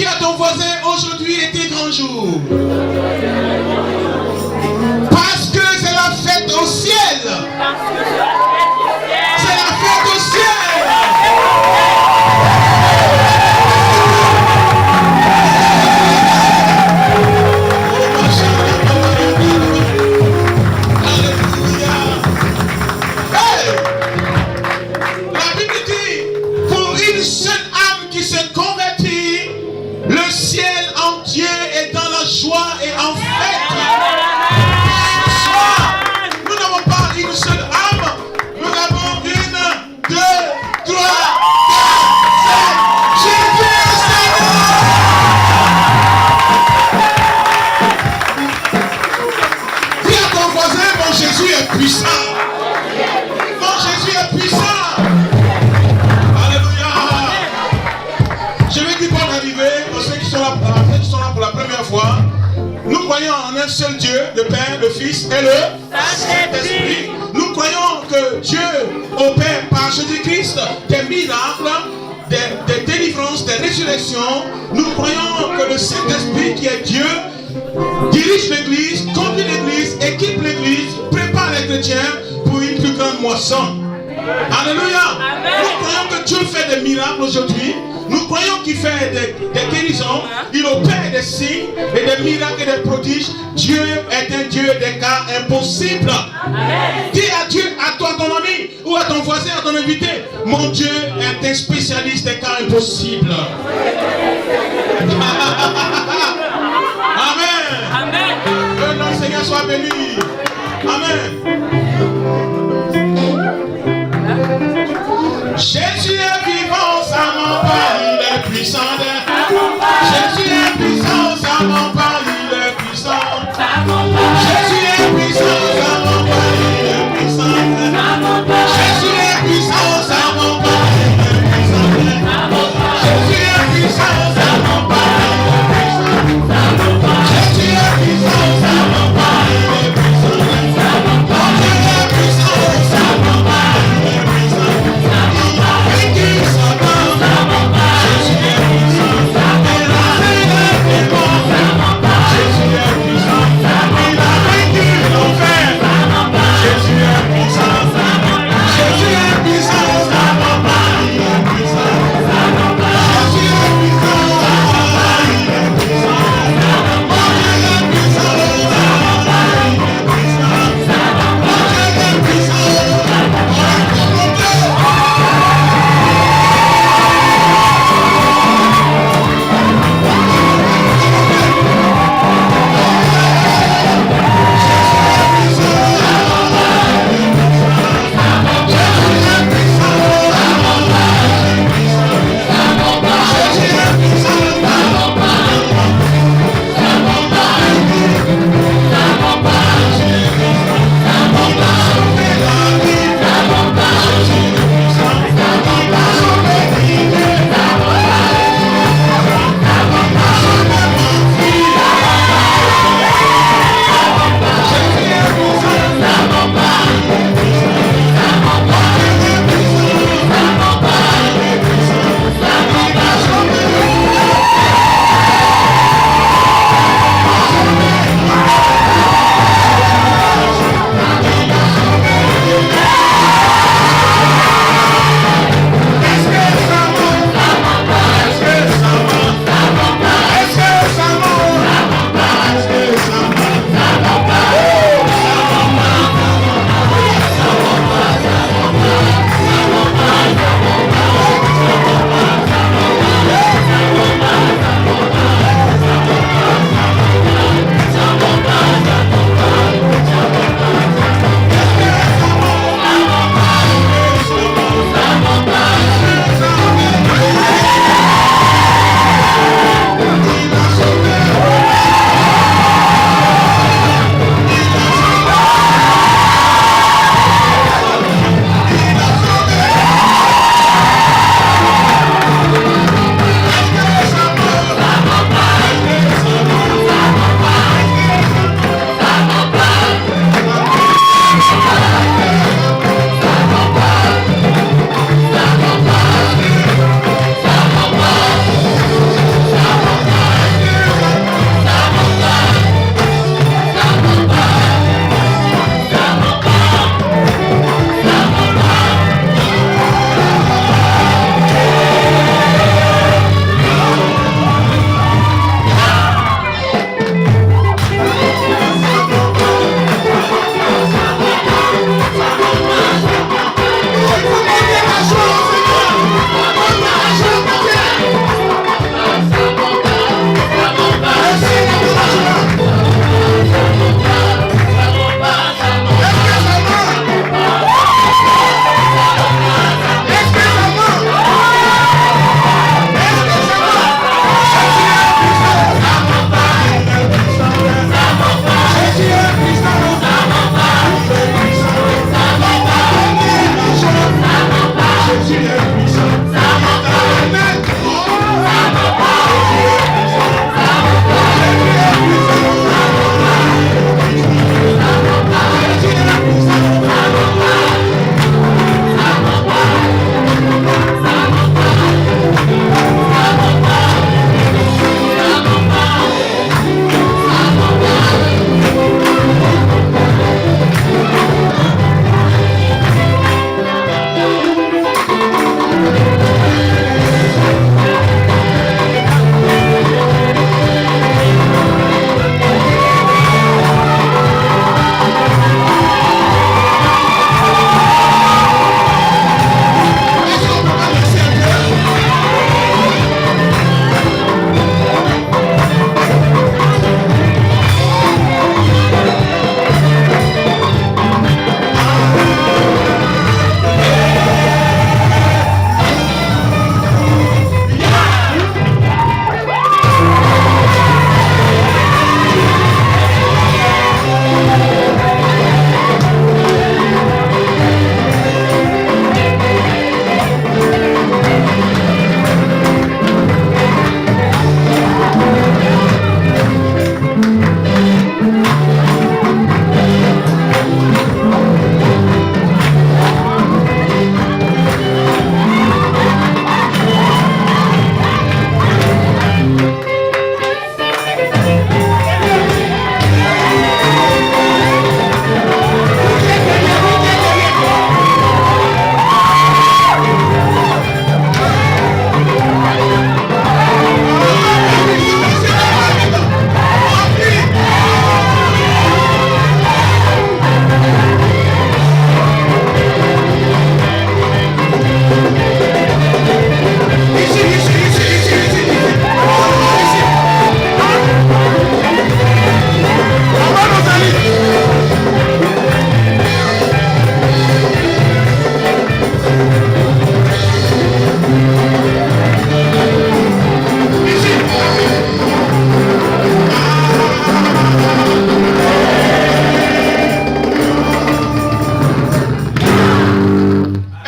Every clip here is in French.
à ton voisin, aujourd'hui était grand jour. Parce que c'est la fête au ciel. C'est la fête au ciel. Joie et en fête. Ce soir, nous n'avons pas une seule âme, nous avons une, deux, trois, quatre, cinq. Jésus est Seigneur. Dis à ton voisin, mon Jésus est puissant. Mon Jésus est puissant. Alléluia. Je vais dire bonne arrivée à ceux qui sont là pour la première fois. Nous croyons en un seul Dieu, le Père, le Fils et le Saint-Esprit. Nous croyons que Dieu opère par Jésus-Christ des miracles, des délivrances, des résurrections. Nous croyons que le Saint-Esprit qui est Dieu dirige l'Église, conduit l'Église, équipe l'Église, prépare les chrétiens pour une plus grande moisson. Alléluia. Nous croyons que Dieu fait des miracles aujourd'hui. Nous croyons qu'il fait des guérisons, il opère des signes et des miracles et des prodiges. Dieu est un Dieu des cas impossibles. Dis à Dieu, à toi, ton ami, ou à ton voisin, à ton invité, mon Dieu est un spécialiste des cas impossibles. Amen. Amen. Que notre Seigneur soit béni. Amen. Jésus est vivant, ça m'empare, il est puissant. Jésus est puissant, ça m'empare, il est puissant. Jésus est puissant, ça m'empare, il est puissant. Jésus est puissant, ça m'empare, il est puissant. Jésus est puissant, ça m'empare, il est puissant. Jésus est puissant, ça m'empare, il est puissant. Mon Dieu est puissant, ça m'empare, il est puissant.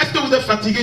Est-ce que vous êtes fatigué?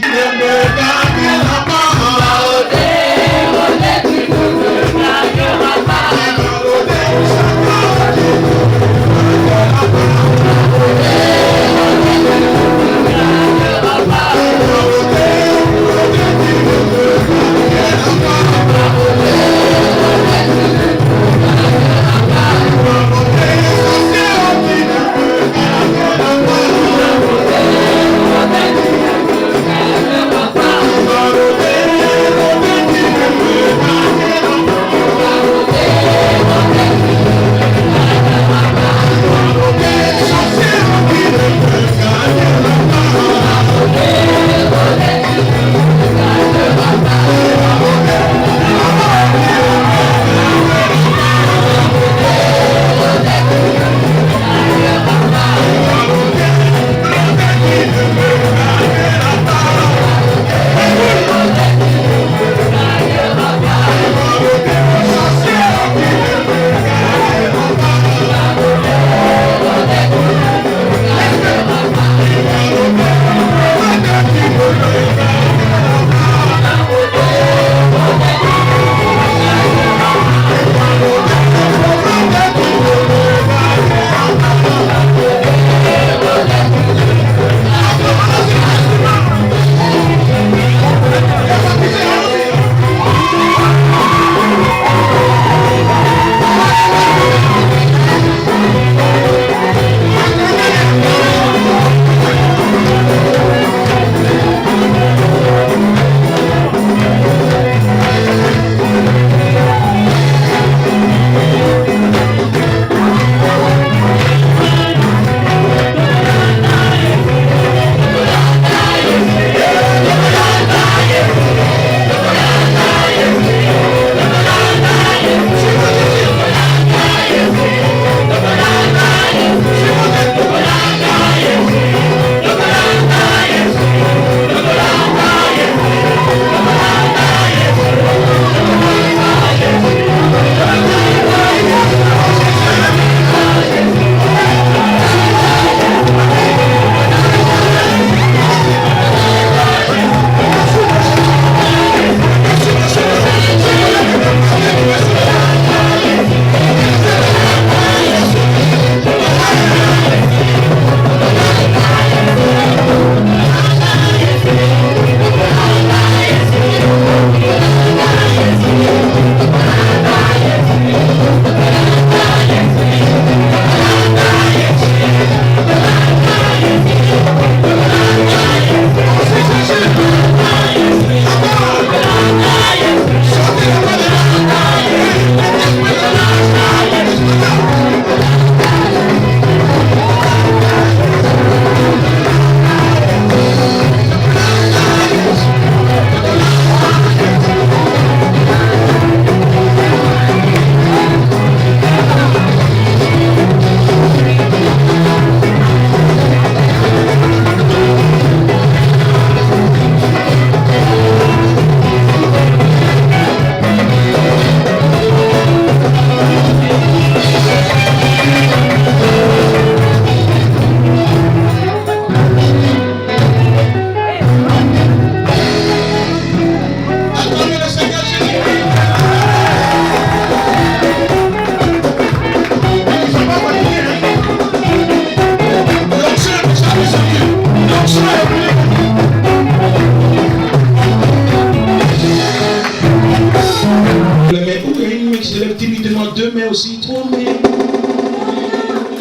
aussi 3 mains,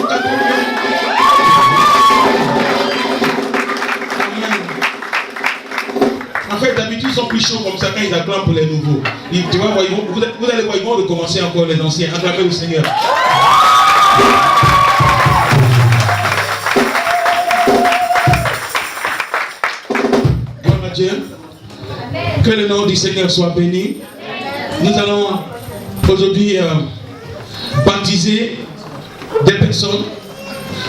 4 mains. En fait, d'habitude, ils sont plus chauds comme ça quand ils acclament pour les nouveaux. Tu vois, vous allez voir, ils vont recommencer encore les anciens. Acclamez le Seigneur. Gloire à Dieu. Que le nom du Seigneur soit béni. Nous allons aujourd'hui baptiser des personnes,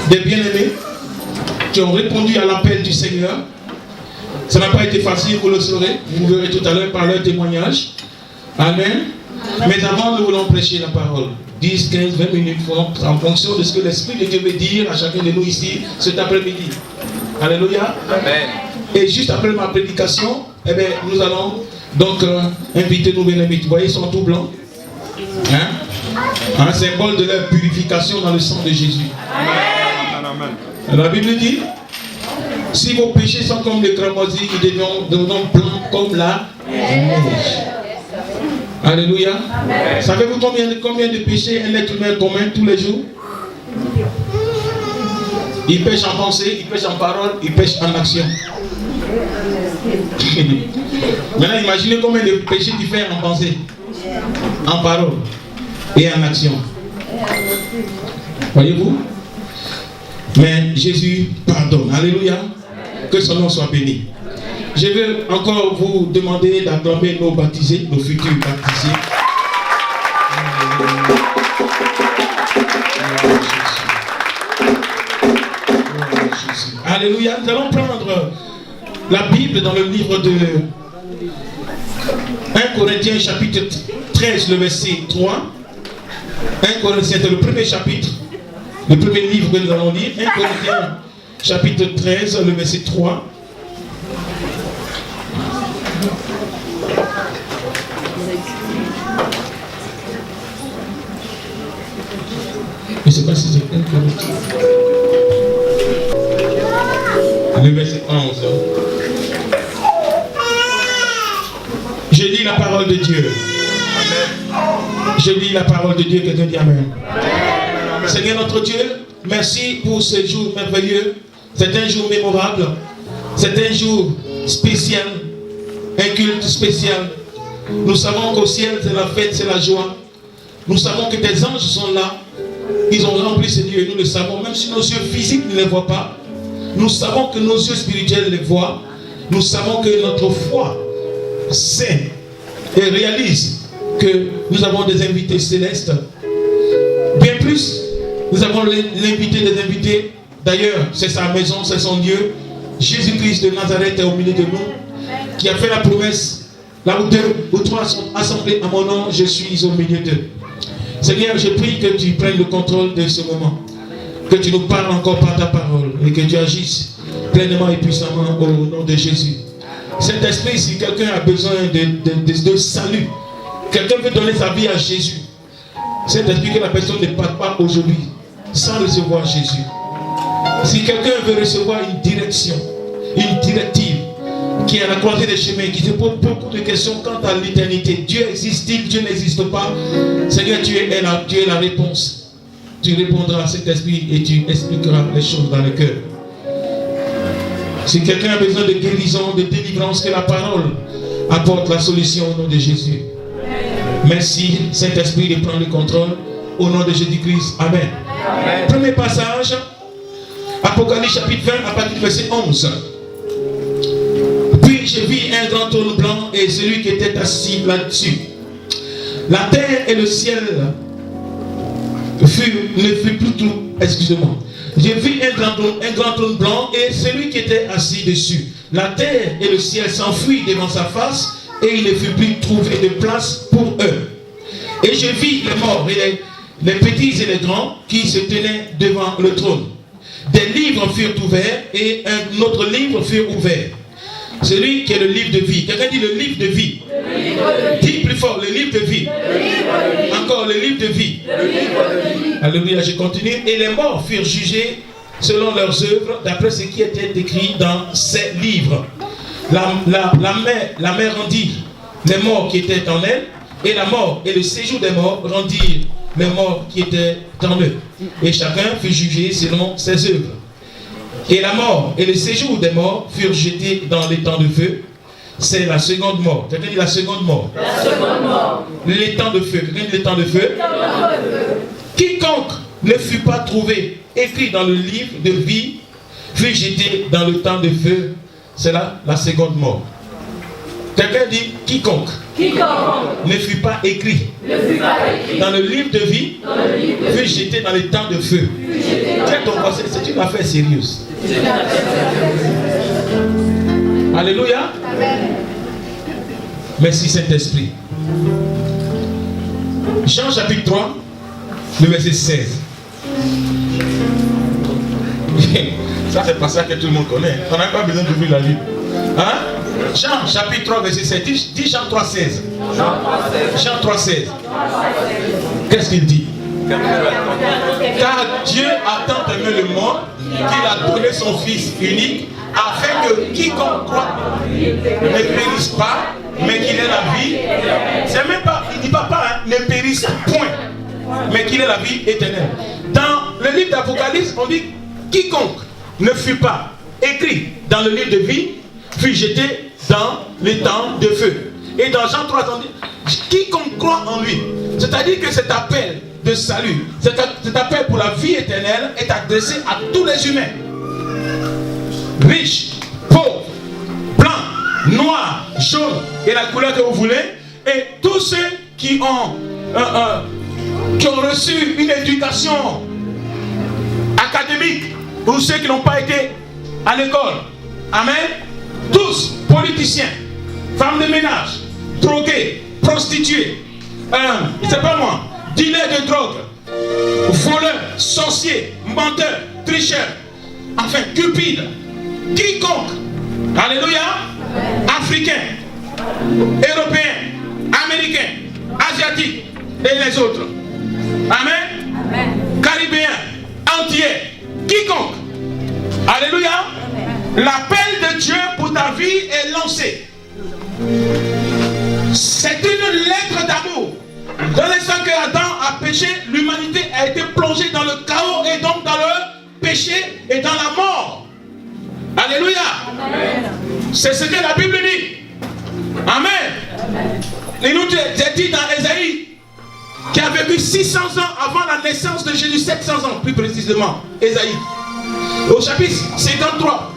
des bien-aimés qui ont répondu à l'appel du Seigneur Ça n'a pas été facile, vous le saurez. Vous verrez tout à l'heure par leur témoignage. Amen. Mais avant, nous voulons prêcher la parole. 10, 15, 20 minutes en fonction de ce que l'Esprit de Dieu veut dire à chacun de nous ici cet après-midi. Alléluia. Amen. Et juste après ma prédication, eh bien, nous allons donc inviter nos bien-aimés. Vous voyez, ils sont tout blancs. Hein? Un symbole de leur purification dans le sang de Jésus. Amen. La Bible dit, si vos péchés sont comme les cramoisis, ils deviendront blancs comme la neige. Alléluia. Savez-vous combien de péchés un être humain commet tous les jours? Il pêche en pensée, il pêche en parole, il pêche en action. Maintenant, imaginez combien de péchés tu fais en pensée, en parole et en action. Voyez-vous? Mais Jésus pardonne. Alléluia. Que son nom soit béni. Je veux encore vous demander d'acclamer nos baptisés, nos futurs baptisés. Alléluia. Nous allons prendre la Bible dans le livre de 1 Corinthiens chapitre 13, le verset 3. 1 Corinthiens, c'est le premier chapitre, le premier livre que nous allons lire. 1 Corinthiens chapitre 13, le verset 3. Je ne sais pas si c'est 1 Corinthiens. Le verset 11. Je lis la parole de Dieu. Je lis la parole de Dieu. Quelqu'un dit Amen. Seigneur notre Dieu, merci pour ce jour merveilleux. C'est un jour mémorable. C'est un jour spécial. Un culte spécial. Nous savons qu'au ciel, c'est la fête, c'est la joie. Nous savons que tes anges sont là. Ils ont rempli ce lieu. Nous le savons. Même si nos yeux physiques ne les voient pas, nous savons que nos yeux spirituels les voient. Nous savons que notre foi sait et réalise que nous avons des invités célestes. Bien plus, nous avons l'invité des invités. D'ailleurs, c'est sa maison, c'est son lieu. Jésus-Christ de Nazareth est au milieu de nous, qui a fait la promesse. Là où 2 ou 3 sont assemblés à mon nom, je suis au milieu d'eux. Seigneur, je prie que tu prennes le contrôle de ce moment. Que tu nous parles encore par ta parole et que tu agisses pleinement et puissamment au nom de Jésus. Cet esprit, si quelqu'un a besoin de salut, quelqu'un veut donner sa vie à Jésus, cet esprit que la personne ne part pas aujourd'hui sans recevoir Jésus. Si quelqu'un veut recevoir une direction, une directive qui est à la croisée des chemins, qui se pose beaucoup de questions quant à l'éternité, Dieu existe-t-il, Dieu n'existe pas, Seigneur, tu es la réponse. Tu répondras à cet esprit et tu expliqueras les choses dans le cœur. Si quelqu'un a besoin de guérison, de délivrance, que la parole apporte la solution au nom de Jésus. Merci Saint-Esprit de prendre le contrôle au nom de Jésus-Christ. Amen. Amen. Premier passage, Apocalypse chapitre 20 à partir du verset 11. Puis je vis un grand trône blanc et celui qui était assis là-dessus. La terre et le ciel ne fut plus tout. Excusez-moi. J'ai vu un grand trône blanc et celui qui était assis dessus. La terre et le ciel s'enfuient devant sa face et il ne fut plus trouvé de place pour eux. Et je vis les morts et les petits et les grands qui se tenaient devant le trône. Des livres furent ouverts et un autre livre fut ouvert. Celui qui est le livre de vie. Quelqu'un dit le livre de vie. Dis plus fort, le livre de vie. Encore le livre de vie. Alléluia, je continue. Et les morts furent jugés selon leurs œuvres, d'après ce qui était écrit dans ces livres. La mer rendit les morts qui étaient en elle, et la mort et le séjour des morts rendirent les morts qui étaient en eux. Et chacun fut jugé selon ses œuvres. Et la mort et le séjour des morts furent jetés dans les temps de feu. C'est la seconde mort. Quelqu'un dit la seconde mort. La seconde mort. Les temps de feu. Quelqu'un dit les temps de feu. Quiconque ne fut pas trouvé écrit dans le livre de vie fut jeté dans le temps de feu. C'est là la seconde mort. Quelqu'un dit quiconque ne fut pas écrit dans le livre de vie fut jeté dans le temps de feu. C'est une affaire sérieuse. Alléluia. Merci Saint-Esprit. Jean chapitre 3, le verset 16. Ça c'est pas ça que tout le monde connaît. On n'a pas besoin d'ouvrir la Bible. Hein? Jean chapitre 3, verset 7. Dis Jean 3, 16. Jean 3, 16. Qu'est-ce qu'il dit? Car Dieu a tant aimé le monde qu'il a donné son Fils unique afin que quiconque croit ne périsse pas, mais qu'il ait la vie. C'est même pas, il ne dit pas, hein, ne périsse point, mais qu'il ait la vie éternelle. Dans le livre d'Apocalypse, on dit quiconque ne fut pas écrit dans le livre de vie fut jeté dans les temps de feu. Et dans Jean 3, on dit quiconque croit en lui. C'est-à-dire que cet appel de salut, cet appel pour la vie éternelle est adressé à tous les humains. Riches, pauvres, blancs, noirs, jaunes et la couleur que vous voulez. Et tous ceux qui ont reçu une éducation académique ou ceux qui n'ont pas été à l'école. Amen. Tous, politiciens, femmes de ménage, drogués, prostituées, c'est pas moi, dealers de drogue, voleurs, sorciers, menteurs, tricheurs, enfin cupides, quiconque, alléluia, africains, européens, américains, asiatiques et les autres. Amen. Caribéens, antillais, quiconque, alléluia, l'appel de Dieu pour ta vie est lancé. C'est une lettre d'amour. Dans l'instant que Adam a péché, l'humanité a été plongée dans le chaos et donc dans le péché et dans la mort. Alléluia. C'est ce que la Bible dit. Amen. Il nous est dit dans Ésaïe, qui a vécu 600 ans avant la naissance de Jésus, 700 ans plus précisément, Ésaïe. Au chapitre 53,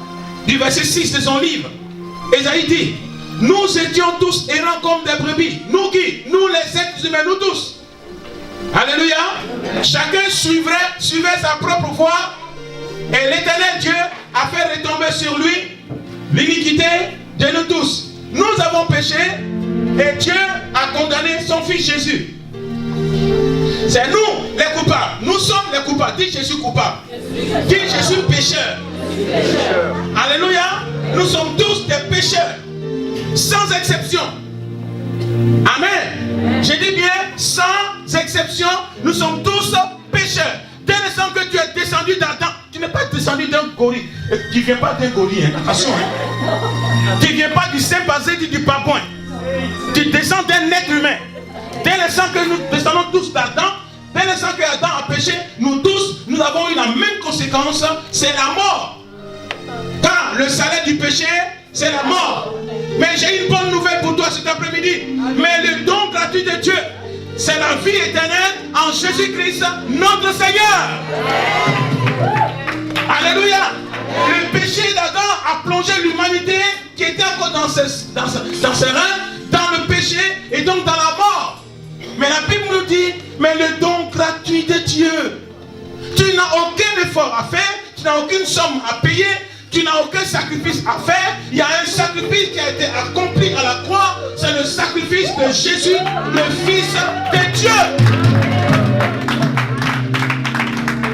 du verset 6 de son livre, Ésaïe dit: nous étions tous errants comme des brebis. Nous qui? Nous les êtres humains, nous tous. Alléluia. Chacun suivait sa propre voie. Et l'Éternel Dieu a fait retomber sur lui l'iniquité de nous tous. Nous avons péché et Dieu a condamné son Fils Jésus. C'est nous les coupables. Nous sommes les coupables. Dis je suis coupable. Dis je suis pécheur. Alléluia. Nous sommes tous des pécheurs. Sans exception. Amen. Je dis bien sans exception. Nous sommes tous pécheurs. Dès l'instant que tu es descendu d'Adam, tu n'es pas descendu d'un gorille. Tu ne viens pas d'un gorille. Hein. Attention. Hein. Tu ne viens pas du Saint-Basé du Babouin. Tu descends d'un être humain. Dès l'instant que nous descendons tous d'Adam, dès l'instant que Adam a péché, nous tous, nous avons eu la même conséquence, c'est la mort. Car le salaire du péché, c'est la mort. Mais j'ai une bonne nouvelle pour toi cet après-midi. Mais le don gratuit de Dieu, c'est la vie éternelle en Jésus-Christ, notre Seigneur. Alléluia. Le péché d'Adam a plongé l'humanité qui était encore dans ses reins, dans le péché et donc dans la mort. Mais la Bible nous dit, mais le don gratuit de Dieu, tu n'as aucun effort à faire, tu n'as aucune somme à payer, tu n'as aucun sacrifice à faire. Il y a un sacrifice qui a été accompli à la croix, c'est le sacrifice de Jésus, le Fils de Dieu.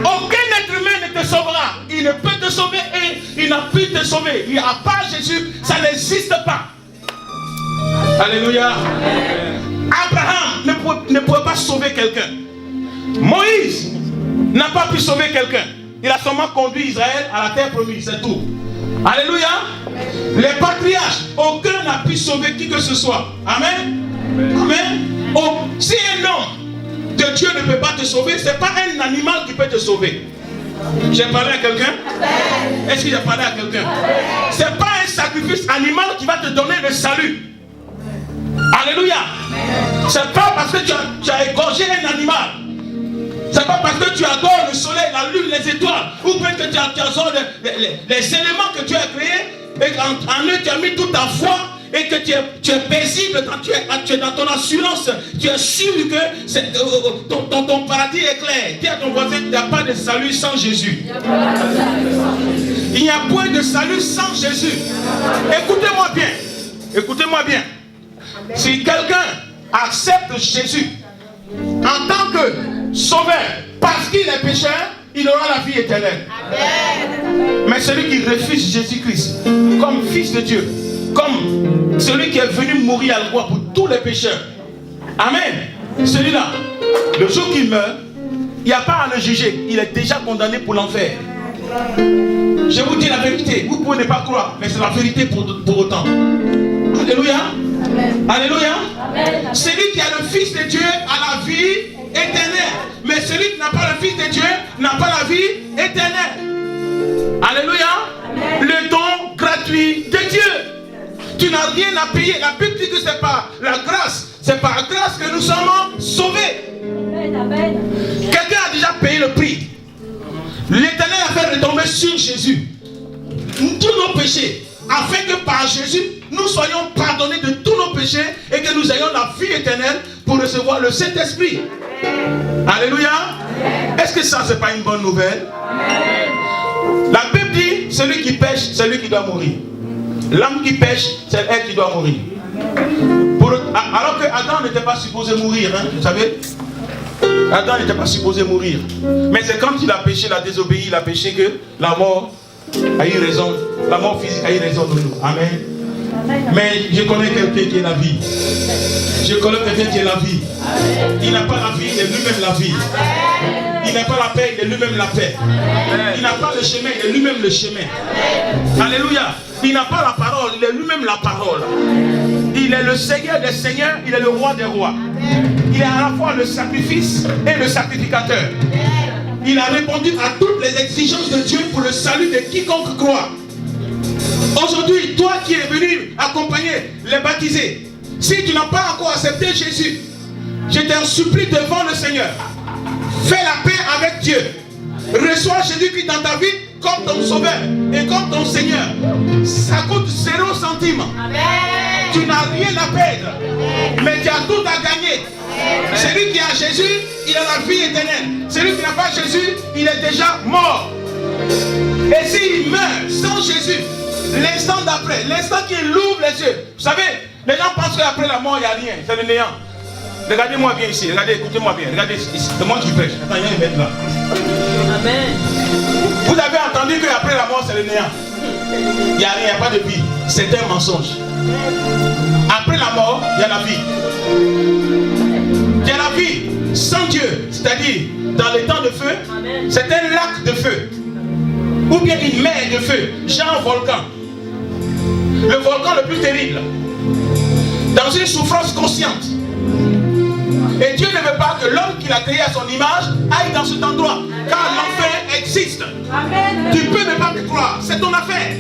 Aucun être humain ne te sauvera. Il ne peut te sauver et il n'a pu te sauver. Il n'y a pas Jésus, ça n'existe pas. Alléluia. Abraham ne pouvait pas sauver quelqu'un. Moïse n'a pas pu sauver quelqu'un. Il a seulement conduit Israël à la terre promise, c'est tout. Alléluia. Les patriarches, aucun n'a pu sauver qui que ce soit. Amen. Amen. Oh, si un homme de Dieu ne peut pas te sauver, ce n'est pas un animal qui peut te sauver. J'ai parlé à quelqu'un? Est-ce que j'ai parlé à quelqu'un? Ce n'est pas un sacrifice animal qui va te donner le salut. Alléluia. C'est pas parce que tu as égorgé un animal. C'est pas parce que tu adores le soleil, la lune, les étoiles, ou bien que tu adores les éléments que tu as créés, et en eux tu as mis toute ta foi, et que tu es paisible, tu es dans ton assurance, tu es sûr que ton paradis est clair. Dis à ton voisin, il n'y a pas de salut sans Jésus. Il Il n'y a point de salut sans Jésus. Écoutez-moi bien. Écoutez-moi bien. Si quelqu'un accepte Jésus en tant que sauveur, parce qu'il est pécheur, il aura la vie éternelle. Mais celui qui refuse Jésus-Christ comme fils de Dieu, comme celui qui est venu mourir à la croix pour tous les pécheurs, amen, celui-là, le jour qu'il meurt, il n'y a pas à le juger, il est déjà condamné pour l'enfer. Je vous dis la vérité, vous pouvez ne pas croire, mais c'est la vérité pour autant. Alléluia. Amen. Alléluia. Amen. Celui qui a le Fils de Dieu a la vie éternelle. Mais celui qui n'a pas le Fils de Dieu n'a pas la vie éternelle. Alléluia. Amen. Le don gratuit de Dieu. Tu n'as rien à payer. La Bible dit que c'est par la grâce. C'est par la grâce que nous sommes sauvés. Amen. Quelqu'un a déjà payé le prix. L'Éternel a fait retomber sur Jésus tous nos péchés, afin que par Jésus, nous soyons pardonnés de tous nos péchés et que nous ayons la vie éternelle pour recevoir le Saint-Esprit. Alléluia. Est-ce que ça, c'est pas une bonne nouvelle? La Bible dit, celui qui pêche, c'est lui qui doit mourir. L'homme qui pêche, c'est elle qui doit mourir. Alors que Adam n'était pas supposé mourir, hein, vous savez. Adam n'était pas supposé mourir. Mais c'est quand il a péché, il a désobéi, il a péché que la mort a eu raison. La mort physique a eu raison de nous. Amen. Mais je connais quelqu'un qui est la vie. Je connais quelqu'un qui est la vie. Il n'a pas la vie, il est lui-même la vie. Il n'a pas la paix, il est lui-même la paix. Il n'a pas le chemin, il est lui-même le chemin. Alléluia. Il n'a pas la parole, il est lui-même la parole. Il est le Seigneur des seigneurs, il est le roi des rois. Il est à la fois le sacrifice et le sacrificateur. Il a répondu à toutes les exigences de Dieu pour le salut de quiconque croit. Aujourd'hui, toi qui es venu accompagner les baptisés, si tu n'as pas encore accepté Jésus, je t'en supplie devant le Seigneur, fais la paix avec Dieu. Reçois Jésus-Christ dans ta vie comme ton sauveur et comme ton Seigneur. Ça coûte 0 centime. Tu n'as rien à perdre, mais tu as tout à gagner. Celui qui a Jésus, il a la vie éternelle. Celui qui n'a pas Jésus, il est déjà mort. Et s'il meurt sans Jésus, l'instant d'après, l'instant qu'il ouvre les yeux, vous savez, les gens pensent qu'après la mort, il n'y a rien, c'est le néant. Regardez-moi bien ici, regardez, écoutez-moi bien, regardez ici, c'est moi qui prêche. Attends, il y a une bête là. Amen. Vous avez entendu qu'après la mort, c'est le néant. Il n'y a rien, il n'y a pas de vie. C'est un mensonge. Après la mort, il y a la vie. Il y a la vie sans Dieu, c'est-à-dire dans les temps de feu, c'est un lac de feu. Ou bien une mer de feu, genre volcan. Le volcan le plus terrible. Dans une souffrance consciente. Et Dieu ne veut pas que l'homme qu'il a créé à son image aille dans cet endroit. Car l'enfer existe. Amen. Tu peux ne pas me croire, c'est ton affaire.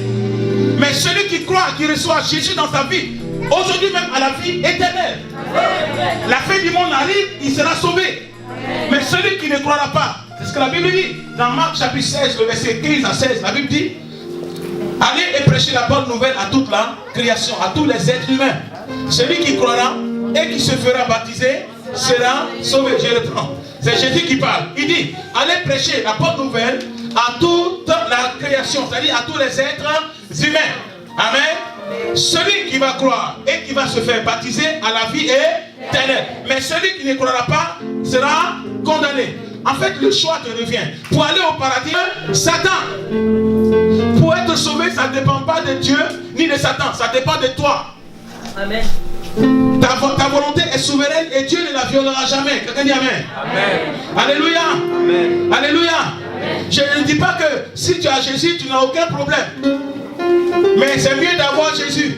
Mais celui qui croit, qui reçoit Jésus dans sa vie, aujourd'hui même à la vie éternelle. Amen. La fin du monde arrive, il sera sauvé. Amen. Mais celui qui ne croira pas, c'est ce que la Bible dit. Dans Marc chapitre 16, le verset 15 à 16, la Bible dit: allez et prêchez la bonne nouvelle à toute la création, à tous les êtres humains. Celui qui croira et qui se fera baptiser sera sauvé. Je reprends. C'est Jésus qui parle. Il dit: allez prêcher la bonne nouvelle à toute la création, c'est-à-dire à tous les êtres humains. Amen. Celui qui va croire et qui va se faire baptiser à la vie éternelle. Mais celui qui ne croira pas sera condamné. En fait, le choix te revient. Pour aller au paradis, Satan. Pour être sauvé, ça ne dépend pas de Dieu ni de Satan. Ça dépend de toi. Amen. Ta volonté est souveraine et Dieu ne la violera jamais. Quelqu'un dit amen. Amen. Alléluia. Amen. Alléluia. Amen. Je ne dis pas que si tu as Jésus, tu n'as aucun problème. Mais c'est mieux d'avoir Jésus.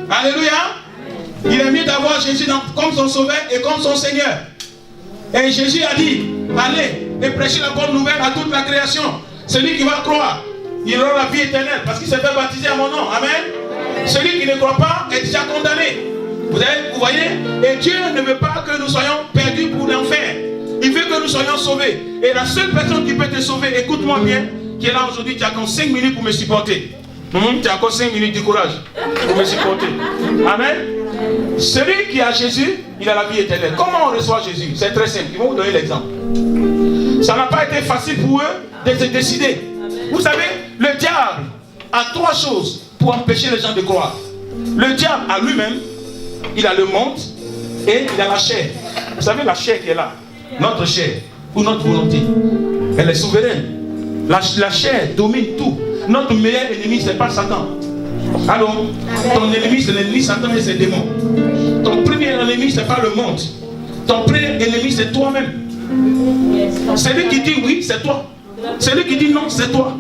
Alléluia. Il est mieux d'avoir Jésus comme son sauveur et comme son Seigneur. Et Jésus a dit: allez et prêchez la bonne nouvelle à toute la création. Celui qui va croire, il aura la vie éternelle parce qu'il s'est fait baptiser à mon nom. Amen. Celui qui ne croit pas est déjà condamné. Vous voyez? Et Dieu ne veut pas que nous soyons perdus pour l'enfer. Il veut que nous soyons sauvés. Et la seule personne qui peut te sauver, écoute-moi bien, qui est là aujourd'hui, tu as encore 5 minutes pour me supporter. Tu as encore 5 minutes de courage pour me supporter. Amen. Celui qui a Jésus, il a la vie éternelle. Comment on reçoit Jésus? C'est très simple. Ils vont vous donner l'exemple. Ça n'a pas été facile pour eux de se décider. Vous savez, le diable a 3 choses pour empêcher les gens de croire. Le diable a lui-même, il a le monde et il a la chair. Vous savez la chair qui est là, notre chair ou notre volonté, elle est souveraine. La chair domine tout. Notre meilleur ennemi, ce n'est pas Satan. Alors, ton ennemi, c'est l'ennemi Satan et ses démons. Ton premier ennemi, ce n'est pas le monde. Ton premier ennemi, c'est toi-même. Celui qui dit oui, c'est toi. Celui qui dit non, c'est toi.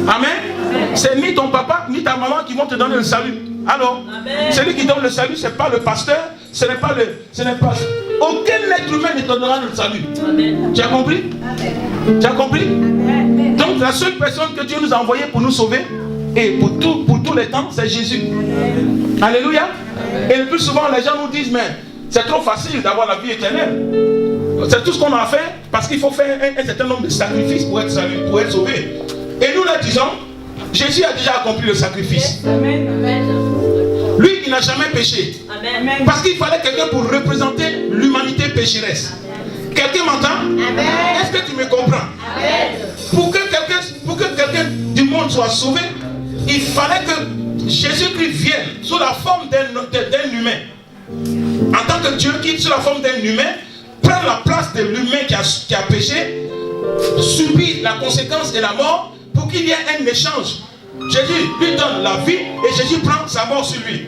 Amen. C'est ni ton papa, ni ta maman qui vont te donner le salut. Alors, celui qui donne le salut, ce n'est pas le pasteur, ce n'est pas aucun être humain ne te donnera le salut. Amen. Tu as compris? Amen. Tu as compris? Amen. Donc la seule personne que Dieu nous a envoyée pour nous sauver, et pour tous les temps, c'est Jésus. Amen. Alléluia. Amen. Et le plus souvent, les gens nous disent, mais c'est trop facile d'avoir la vie éternelle. C'est tout ce qu'on a à faire, parce qu'il faut faire un certain nombre de sacrifices pour être sauvé. Et nous leur disons, Jésus a déjà accompli le sacrifice. Amen. Lui, il n'a jamais péché. Amen. Parce qu'il fallait quelqu'un pour représenter l'humanité pécheresse. Quelqu'un m'entend? Est-ce que tu me comprends? Amen. Pour que quelqu'un du monde soit sauvé, il fallait que Jésus-Christ vienne sous la forme d'un humain. En tant que Dieu qui, sous la forme d'un humain, prend la place de l'humain qui a péché, subit la conséquence et la mort pour qu'il y ait un échange. Jésus lui donne la vie et Jésus prend sa mort sur lui.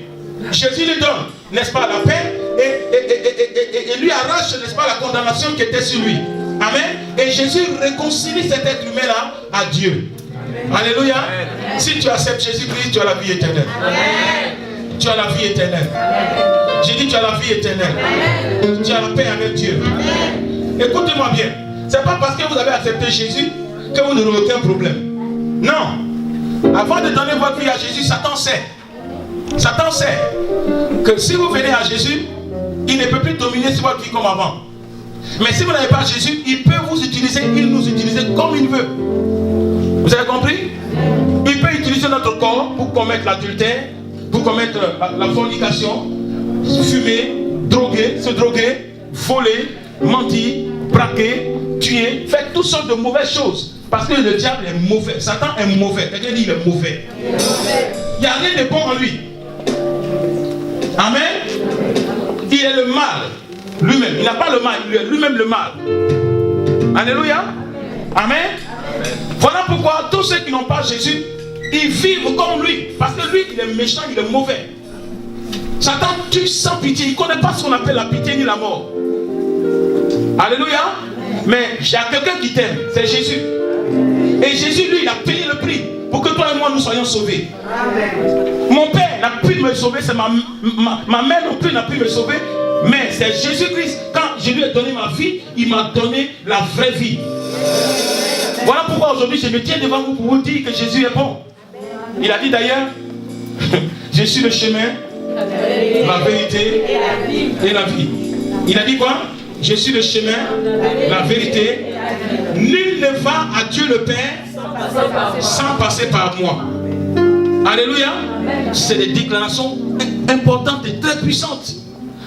Jésus lui donne, n'est-ce pas, la paix et lui arrache, n'est-ce pas, la condamnation qui était sur lui. Amen. Et Jésus réconcilie cet être humain-là à Dieu. Amen. Alléluia. Amen. Si tu acceptes Jésus-Christ, tu as la vie éternelle. Amen. Tu as la vie éternelle. Amen. J'ai dit tu as la vie éternelle. Amen. Tu as la paix avec Dieu. Amen. Écoutez-moi bien. Ce n'est pas parce que vous avez accepté Jésus que vous n'aurez aucun problème. Non. Avant de donner votre vie à Jésus, Satan sait. Satan sait que si vous venez à Jésus, il ne peut plus dominer sur votre vie comme avant. Mais si vous n'avez pas Jésus, il peut vous utiliser, il nous utilise comme il veut. Vous avez compris? Il peut utiliser notre corps pour commettre l'adultère, pour commettre la fornication, fumer, se droguer, voler, mentir, braquer, tuer, faire toutes sortes de mauvaises choses. Parce que le diable est mauvais. Satan est mauvais. Quelqu'un dit il est mauvais. Il n'y a rien de bon en lui. Amen. Il est le mal. Lui-même. Il n'a pas le mal. Il est lui-même le mal. Alléluia. Amen. Voilà pourquoi tous ceux qui n'ont pas Jésus, ils vivent comme lui. Parce que lui, il est méchant, il est mauvais. Satan tue sans pitié. Il ne connaît pas ce qu'on appelle la pitié ni la mort. Alléluia. Mais il y a quelqu'un qui t'aime. C'est Jésus. Et Jésus, lui, il a payé le prix pour que toi et moi, nous soyons sauvés. Amen. Mon père n'a pu me sauver, c'est ma mère non plus n'a pu me sauver. Mais c'est Jésus-Christ, quand je lui ai donné ma vie, il m'a donné la vraie vie. Amen. Voilà pourquoi aujourd'hui, je me tiens devant vous pour vous dire que Jésus est bon. Il a dit d'ailleurs, je suis le chemin, la vérité et la vie. Il a dit quoi? Je suis le chemin, la vérité. Nul ne va à Dieu le Père sans passer par moi. Alléluia. C'est des déclarations importantes et très puissantes.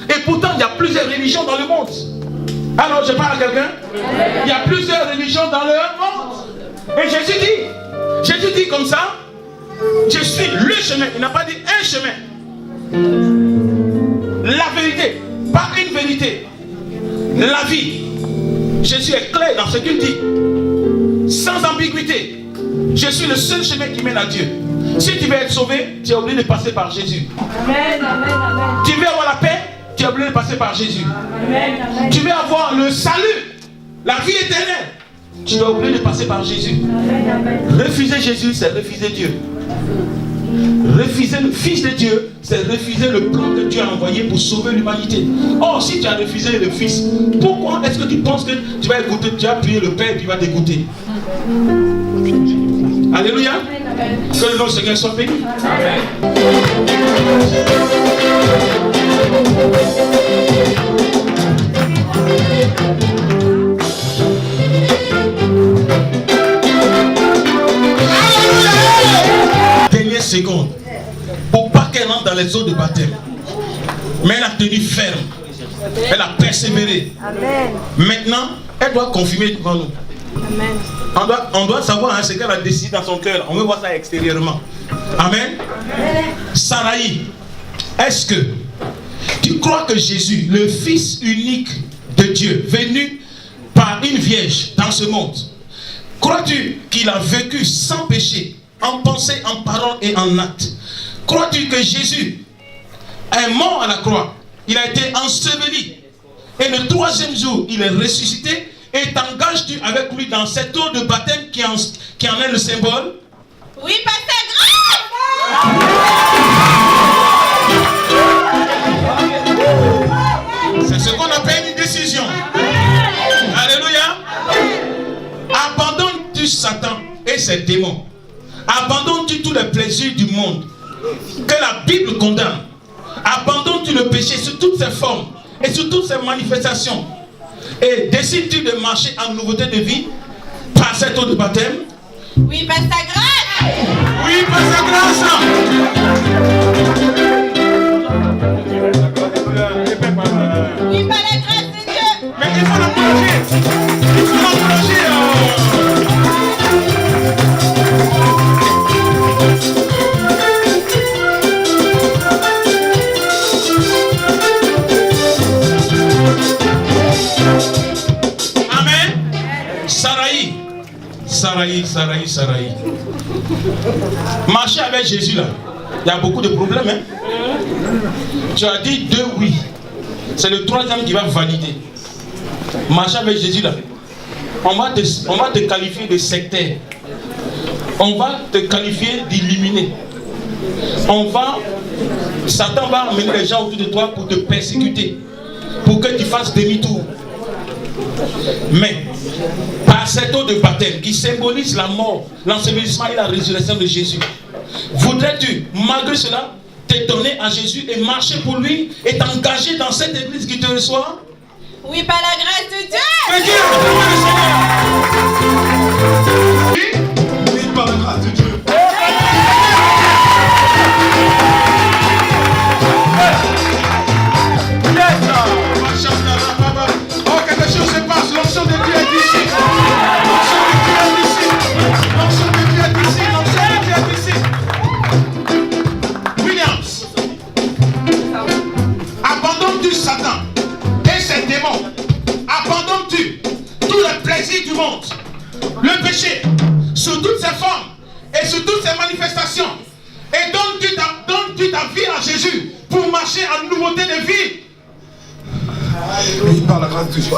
Et pourtant, il y a plusieurs religions dans le monde. Alors, je parle à quelqu'un. Il y a plusieurs religions dans le monde. Et Jésus dit comme ça, je suis le chemin. Il n'a pas dit un chemin. La vérité, pas une vérité. La vie. Jésus est clair dans ce qu'il dit. Sans ambiguïté. Je suis le seul chemin qui mène à Dieu. Si tu veux être sauvé, tu es obligé de passer par Jésus. Amen, amen, amen. Tu veux avoir la paix, tu es obligé de passer par Jésus. Amen, amen. Tu veux avoir le salut, la vie éternelle, tu es obligé de passer par Jésus. Amen, amen. Refuser Jésus, c'est refuser Dieu. Refuser le Fils de Dieu, c'est refuser le plan que Dieu a envoyé pour sauver l'humanité. Or, si tu as refusé le Fils, pourquoi est-ce que tu penses que tu vas écouter, tu vas prier le Père et puis il va t'écouter? Alléluia. Que le nom du Seigneur soit béni. Amen. Dernière seconde, pour pas qu'elle entre dans les eaux de baptême. Mais elle a tenu ferme. Elle a persévéré. Amen. Maintenant, elle doit confirmer devant nous. On doit savoir ce qu'elle a décidé dans son cœur. On veut voir ça extérieurement. Amen. Saraï, est-ce que tu crois que Jésus, le Fils unique de Dieu, venu par une vierge dans ce monde, crois-tu qu'il a vécu sans péché, en pensée, en parole et en acte? Crois-tu que Jésus est mort à la croix? Il a été enseveli. Et le troisième jour, il est ressuscité. Et t'engages-tu avec lui dans cette eau de baptême qui en est le symbole? Oui, pasteur, grâce! C'est ce qu'on appelle une décision. Alléluia. Abandonnes-tu Satan et ses démons? Abandonnes-tu tous les plaisirs du monde que la Bible condamne? Abandonnes-tu le péché sous toutes ses formes et sous toutes ses manifestations? Et décides-tu de marcher en nouveauté de vie par cette eau de baptême? Oui, par sa grâce! Oui, par sa grâce! Oui, par la grâce de Dieu! Mais il faut l'encourager! Il faut l'encourager! Saraï. Marcher avec Jésus là, il y a beaucoup de problèmes. Hein? Tu as dit 2 oui. C'est le troisième qui va valider. Marcher avec Jésus là, on va te qualifier de sectaire. On va te qualifier d'illuminé. Satan va emmener les gens autour de toi pour te persécuter, pour que tu fasses demi-tour. Mais par cette eau de baptême qui symbolise la mort, l'ensevelissement et la résurrection de Jésus, voudrais-tu malgré cela te donner à Jésus et marcher pour lui et t'engager dans cette église qui te reçoit? Oui, par la grâce de Dieu. Oui, par la grâce de Dieu. Oh, quelque chose se passe. L'onction de Dieu est ici. L'onction de Dieu est ici. L'onction de Dieu est ici. Williams, abandonnes-tu Satan et ses démons? Abandonnes-tu tous les plaisirs du monde, le péché, sous toutes ses formes et sous toutes ses manifestations, et donnes-tu ta vie à Jésus pour marcher en nouveauté de vie? Oui, par la grâce de Dieu.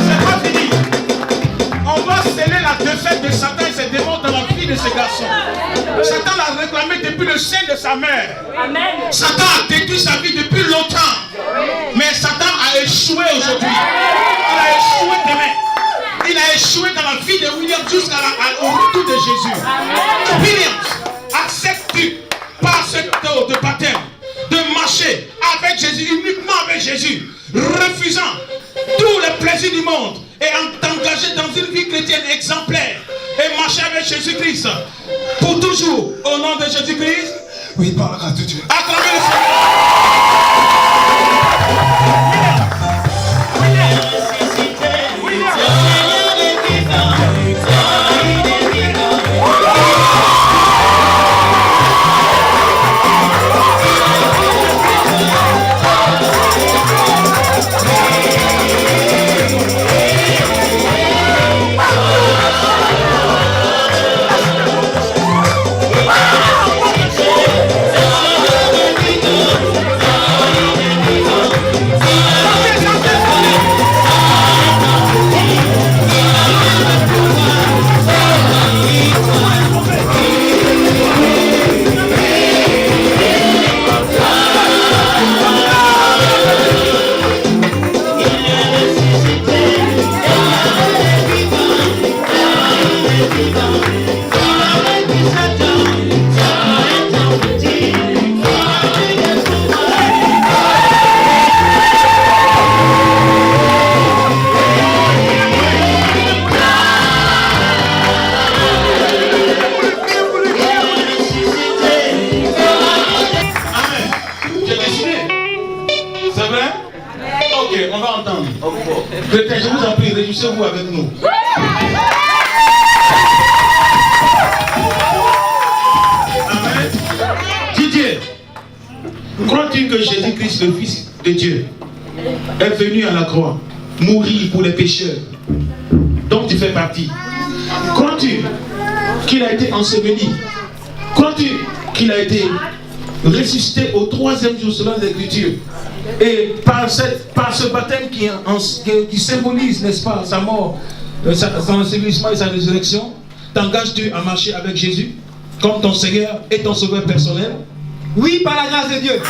C'est pas fini. On va sceller la défaite de Satan et ses démons dans la vie de ce garçon. Satan l'a réclamé depuis le sein de sa mère. Amen. Satan a détruit sa vie depuis longtemps. Mais Satan a échoué aujourd'hui. Il a échoué demain. Il a échoué dans la vie de William jusqu'au retour de Jésus. William, acceptes-tu par cette eau de baptême de marcher avec Jésus, uniquement avec Jésus, refusant tous les plaisirs du monde et en t'engager dans une vie chrétienne exemplaire et marcher avec Jésus-Christ pour toujours au nom de Jésus-Christ? Oui, par la grâce de Dieu. Acclamez le Seigneur. Chrétiens, je vous en prie, réjouissez-vous avec nous. Amen. Didier, crois-tu que Jésus-Christ, le Fils de Dieu, est venu à la croix, mourir pour les pécheurs dont tu fais partie? Crois-tu qu'il a été enseveli? Crois-tu qu'il a été ressuscité au 3e jour selon l'Écriture? Et par ce baptême qui symbolise, n'est-ce pas, sa mort, son ensevelissement et sa résurrection, t'engages-tu à marcher avec Jésus comme ton Seigneur et ton Sauveur personnel? Oui, par la grâce de Dieu.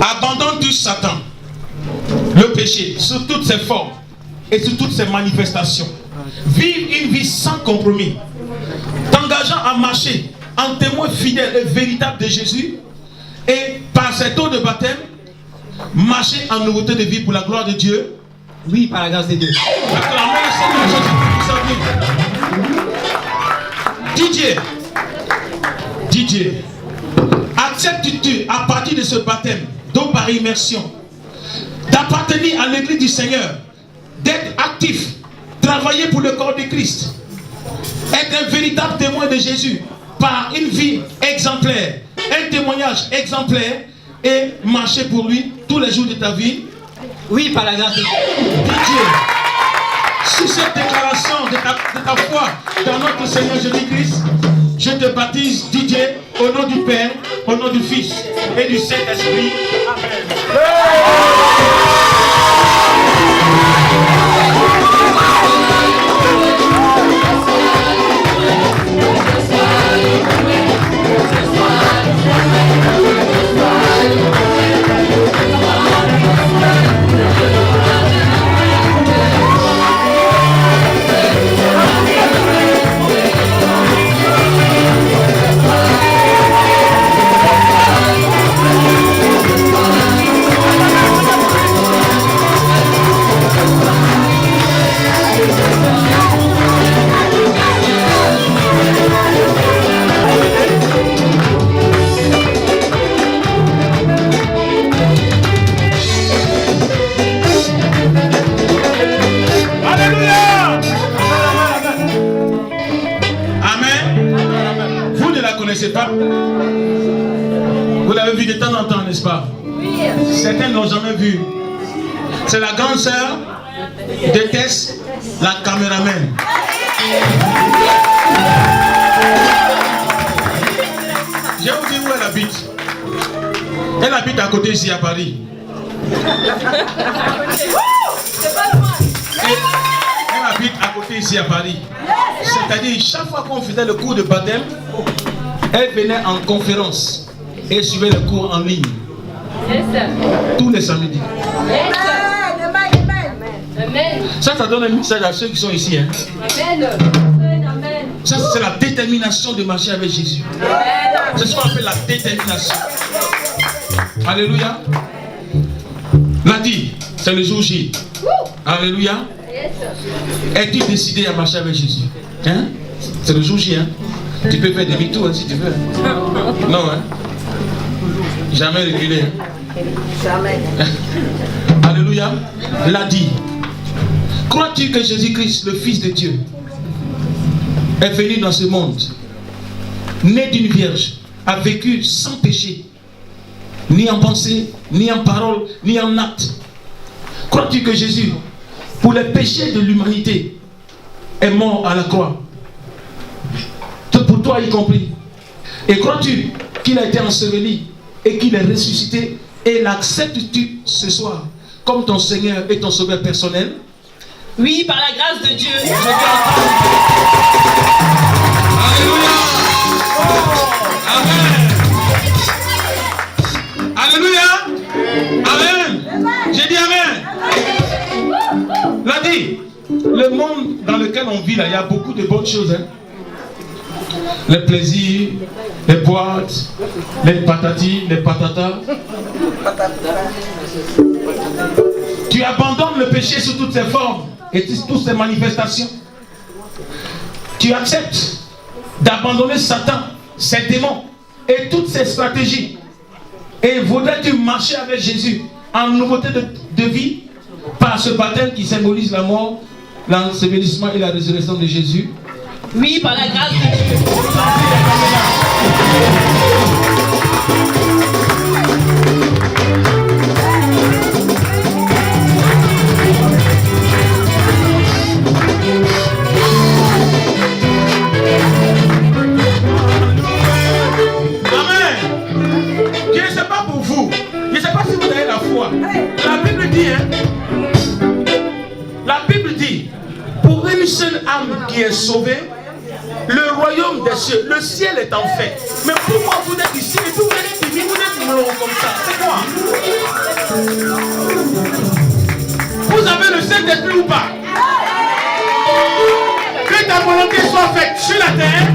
Abandonne tout Satan, le péché, sous toutes ses formes et sous toutes ses manifestations. Vive une vie sans compromis, t'engageant à marcher en témoin fidèle et véritable de Jésus, et par cette eau de baptême, marcher en nouveauté de vie pour la gloire de Dieu. Oui, par la grâce de Dieu. Acclamez le Seigneur Jésus-Christ. Didier, acceptes-tu à partir de ce baptême d'eau par immersion d'appartenir à l'église du Seigneur, d'être actif, travailler pour le corps de Christ, être un véritable témoin de Jésus par une vie exemplaire, un témoignage exemplaire, et marcher pour lui tous les jours de ta vie? Oui, par la grâce de Dieu. Didier, sous cette déclaration de ta foi dans notre Seigneur Jésus-Christ, je te baptise, Didier, au nom du Père, au nom du Fils et du Saint-Esprit. Amen. Pas. Vous l'avez vu de temps en temps, n'est-ce pas? Oui. Certains ne l'ont jamais vu. C'est la grande sœur de Tess, la caméraman. Je vais vous dire où elle habite. Elle habite à côté ici à Paris. Elle habite à côté ici à Paris. C'est-à-dire, chaque fois qu'on faisait le cours de baptême, elle venait en conférence et suivait le cours en ligne. Tous les samedis. Ça donne un message à ceux qui sont ici. Hein. Ça, c'est la détermination de marcher avec Jésus. C'est ce qu'on appelle la détermination. Alléluia. Lundi, c'est le jour J. Alléluia. Es-tu décidé à marcher avec Jésus? Hein? C'est le jour J. Hein? Tu peux faire demi-tour hein, si tu veux. Non, hein? Jamais reculer. Hein? Jamais. Alléluia. Lundi. Crois-tu que Jésus-Christ, le Fils de Dieu, est venu dans ce monde, né d'une vierge, a vécu sans péché, ni en pensée, ni en parole, ni en acte. Crois-tu que Jésus, pour les péchés de l'humanité, est mort à la croix? Pour toi y compris. Et crois-tu qu'il a été enseveli et qu'il est ressuscité? Et l'acceptes-tu ce soir comme ton Seigneur et ton Sauveur personnel? Oui, par la grâce de Dieu. Alléluia. Amen. Alléluia. Amen. J'ai dit Amen. L'a dit. Le monde dans lequel on vit là, il y a beaucoup de bonnes choses. Hein? Les plaisirs, les boîtes, les patatis, les patatas. Tu abandonnes le péché sous toutes ses formes et toutes ses manifestations. Tu acceptes d'abandonner Satan, ses démons et toutes ses stratégies. Et voudrais-tu marcher avec Jésus en nouveauté de vie par ce baptême qui symbolise la mort, l'ensevelissement et la résurrection de Jésus? Oui, par la grâce de Dieu. Amen. Je ne sais pas pour vous. Je ne sais pas si vous avez la foi. La Bible dit, la Bible dit, pour une seule âme qui est sauvée, le royaume des cieux, le ciel est en fait. Mais pourquoi vous êtes ici et vous êtes timide, vous êtes long comme ça? C'est quoi? Vous avez le Saint-Esprit ou pas? Que ta volonté soit faite sur la terre,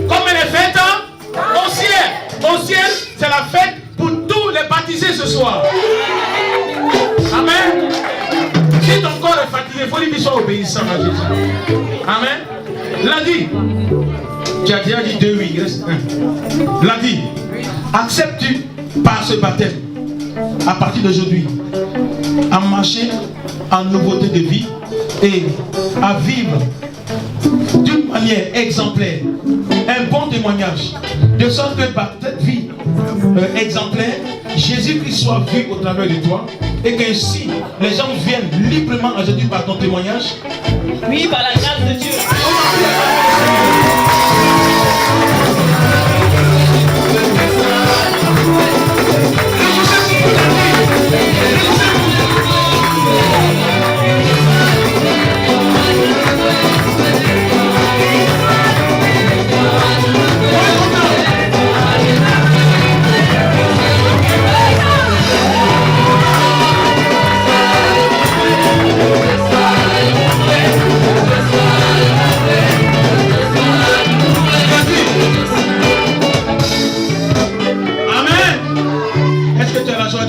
comme elle est faite au ciel. Au ciel, c'est la fête pour tous les baptisés ce soir. Amen. Si ton corps est fatigué, il faut lui dire sois obéissant à Jésus. Amen. L'a dit. Tu as déjà dit 2 oui, il reste 1. L'a dit. Acceptes-tu par ce baptême, à partir d'aujourd'hui, à marcher en nouveauté de vie et à vivre d'une manière exemplaire, un bon témoignage, de sorte que par cette vie exemplaire, Jésus-Christ soit vu au travers de toi et qu'ainsi les gens viennent librement à Jésus par ton témoignage? Oui, par la grâce de Dieu.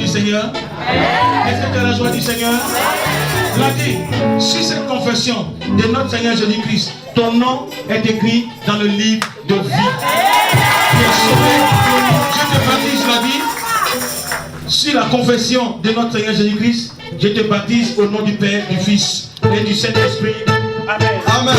Seigneur? Est-ce que tu as la joie du Seigneur? L'a dit, sur cette confession de notre Seigneur Jésus-Christ, ton nom est écrit dans le livre de vie. Tu es sauvé. Je te baptise, l'a dit, sur la confession de notre Seigneur Jésus-Christ, je te baptise au nom du Père, du Fils et du Saint-Esprit. Amen. Amen.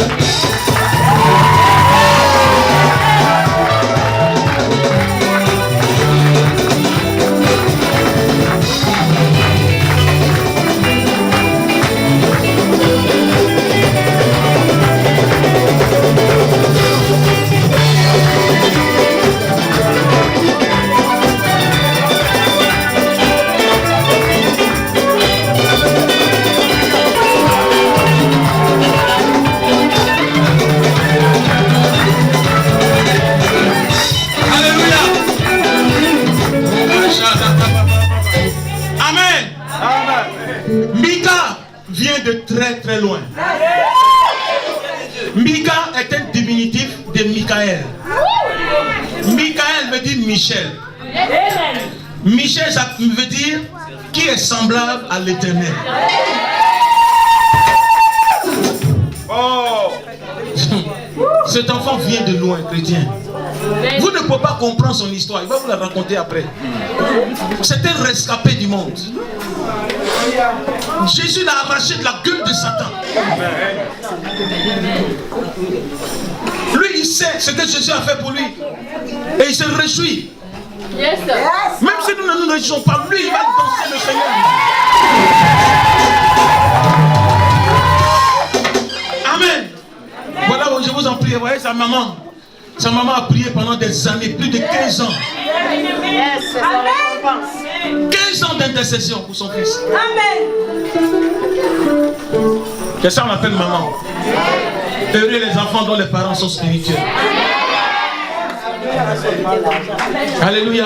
Très loin. Mika est un diminutif de Michael. Michael veut dire Michel. Michel, ça veut dire qui est semblable à l'Éternel. Oh. Cet enfant vient de loin, chrétien. Vous ne pouvez pas comprendre son histoire. Il va vous la raconter après. C'est un rescapé du monde. Jésus l'a arraché de la gueule de Satan. Lui, il sait ce que Jésus a fait pour lui. Et il se réjouit. Même si nous ne nous réjouissons pas, lui, il va danser le Seigneur. Amen. Voilà, je vous en prie. Vous voyez sa maman. Sa maman a prié pendant des années, plus de 15 ans. 15 ans d'intercession pour son fils. C'est ça on appelle maman. Heureux les enfants dont les parents sont spirituels. Alléluia.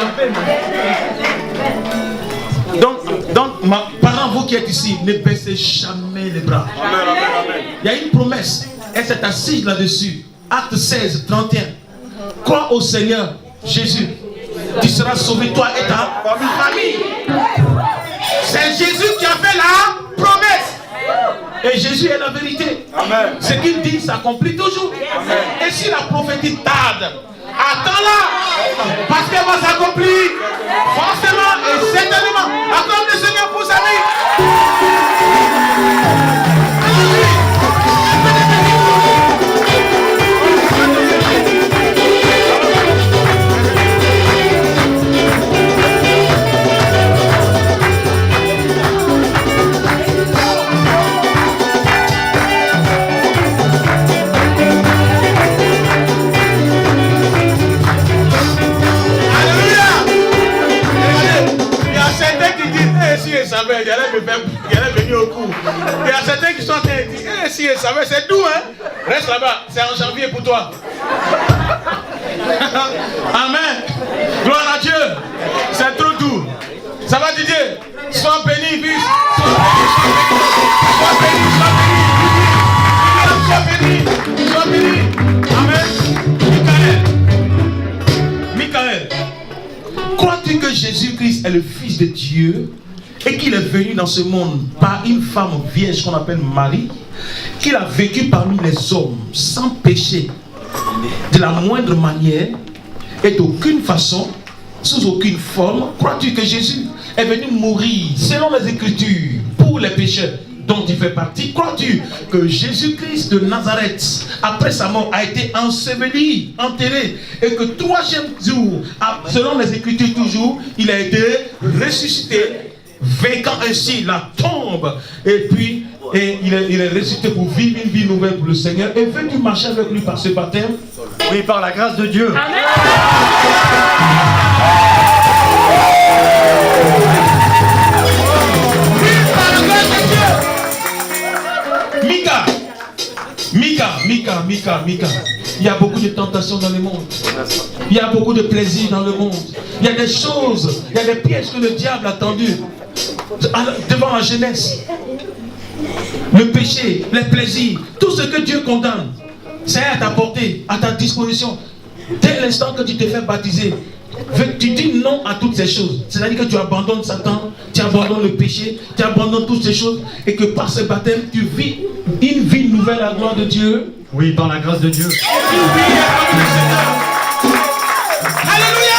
Donc parents, vous qui êtes ici, ne baissez jamais les bras. Il y a une promesse. Elle s'est assise là-dessus. Acte 16, 31. Crois au Seigneur Jésus. Tu seras sauvé, toi et ta famille. C'est Jésus qui a fait la promesse. Et Jésus est la vérité. Amen. Ce qu'il dit s'accomplit toujours. Amen. Et si la prophétie tarde, attends-la. Parce qu'elle va s'accomplir. Forcément et certainement. Accorde le Seigneur pour sa vie. Il allait venir au cours. Il y a certains qui sont en train de dire, si elle savait, c'est doux, hein. Reste là-bas, c'est en janvier pour toi. Amen. Gloire à Dieu. C'est trop doux. Ça va Didier? Sois béni, fils. Sois béni. Sois béni. Amen. Michael. Crois-tu que Jésus-Christ est le Fils de Dieu? Et qu'il est venu dans ce monde par une femme vierge qu'on appelle Marie, qu'il a vécu parmi les hommes sans péché, de la moindre manière et d'aucune façon, sous aucune forme. Crois-tu que Jésus est venu mourir selon les Écritures pour les pécheurs dont il fait partie? Crois-tu que Jésus-Christ de Nazareth, après sa mort, a été enseveli, enterré, et que troisième jour, selon les Écritures toujours, il a été ressuscité, vainquant ainsi la tombe, et puis il est ressuscité pour vivre une vie nouvelle pour le Seigneur. Et veux-tu marcher avec lui par ce baptême? Oui, par la grâce de Dieu. Amen. Oui, par la grâce de Dieu. Mika. Il y a beaucoup de tentations dans le monde. Il y a beaucoup de plaisirs dans le monde. Il y a des choses, il y a des pièges que le diable a tendus devant la jeunesse. Le péché, les plaisirs, tout ce que Dieu condamne, c'est à ta portée, à ta disposition. Dès l'instant que tu te fais baptiser, tu dis non à toutes ces choses. C'est-à-dire que tu abandonnes Satan, tu abandonnes le péché, tu abandonnes toutes ces choses, et que par ce baptême, tu vis une vie nouvelle à la gloire de Dieu. Oui, par la grâce de Dieu. Alléluia! Alléluia!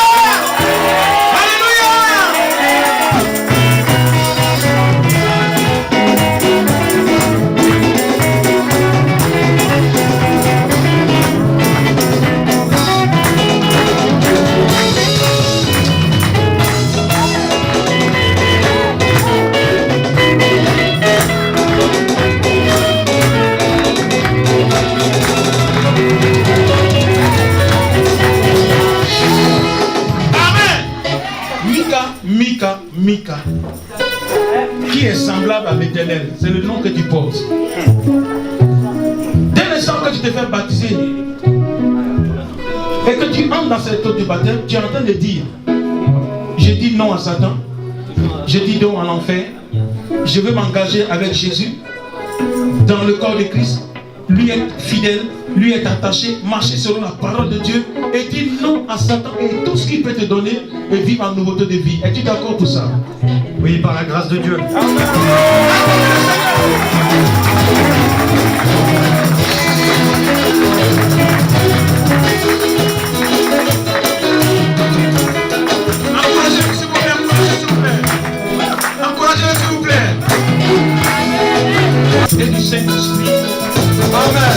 Mika, qui est semblable à l'Éternel, c'est le nom que tu poses. Dès l'instant que tu te fais baptiser et que tu entres dans cette eau de baptême, tu es en train de dire: je dis non à Satan, je dis non à l'enfer, je veux m'engager avec Jésus dans le corps de Christ, lui être fidèle, lui être attaché, marcher selon la parole de Dieu et dire non à Satan et tout ce qu'il peut te donner et vivre en nouveauté de vie. Es-tu d'accord pour ça? Oui, par la grâce de Dieu. Encouragez-le s'il vous plaît. Encouragez-le s'il vous plaît. Et du Saint-Esprit. Amen.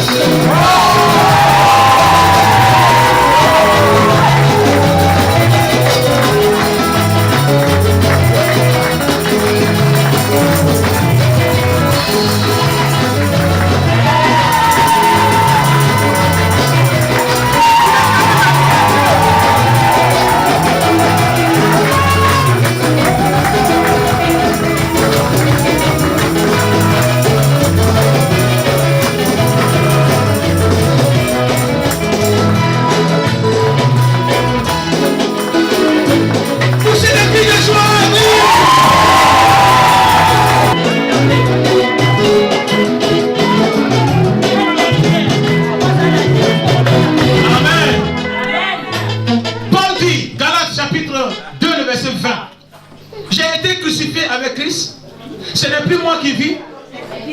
vit,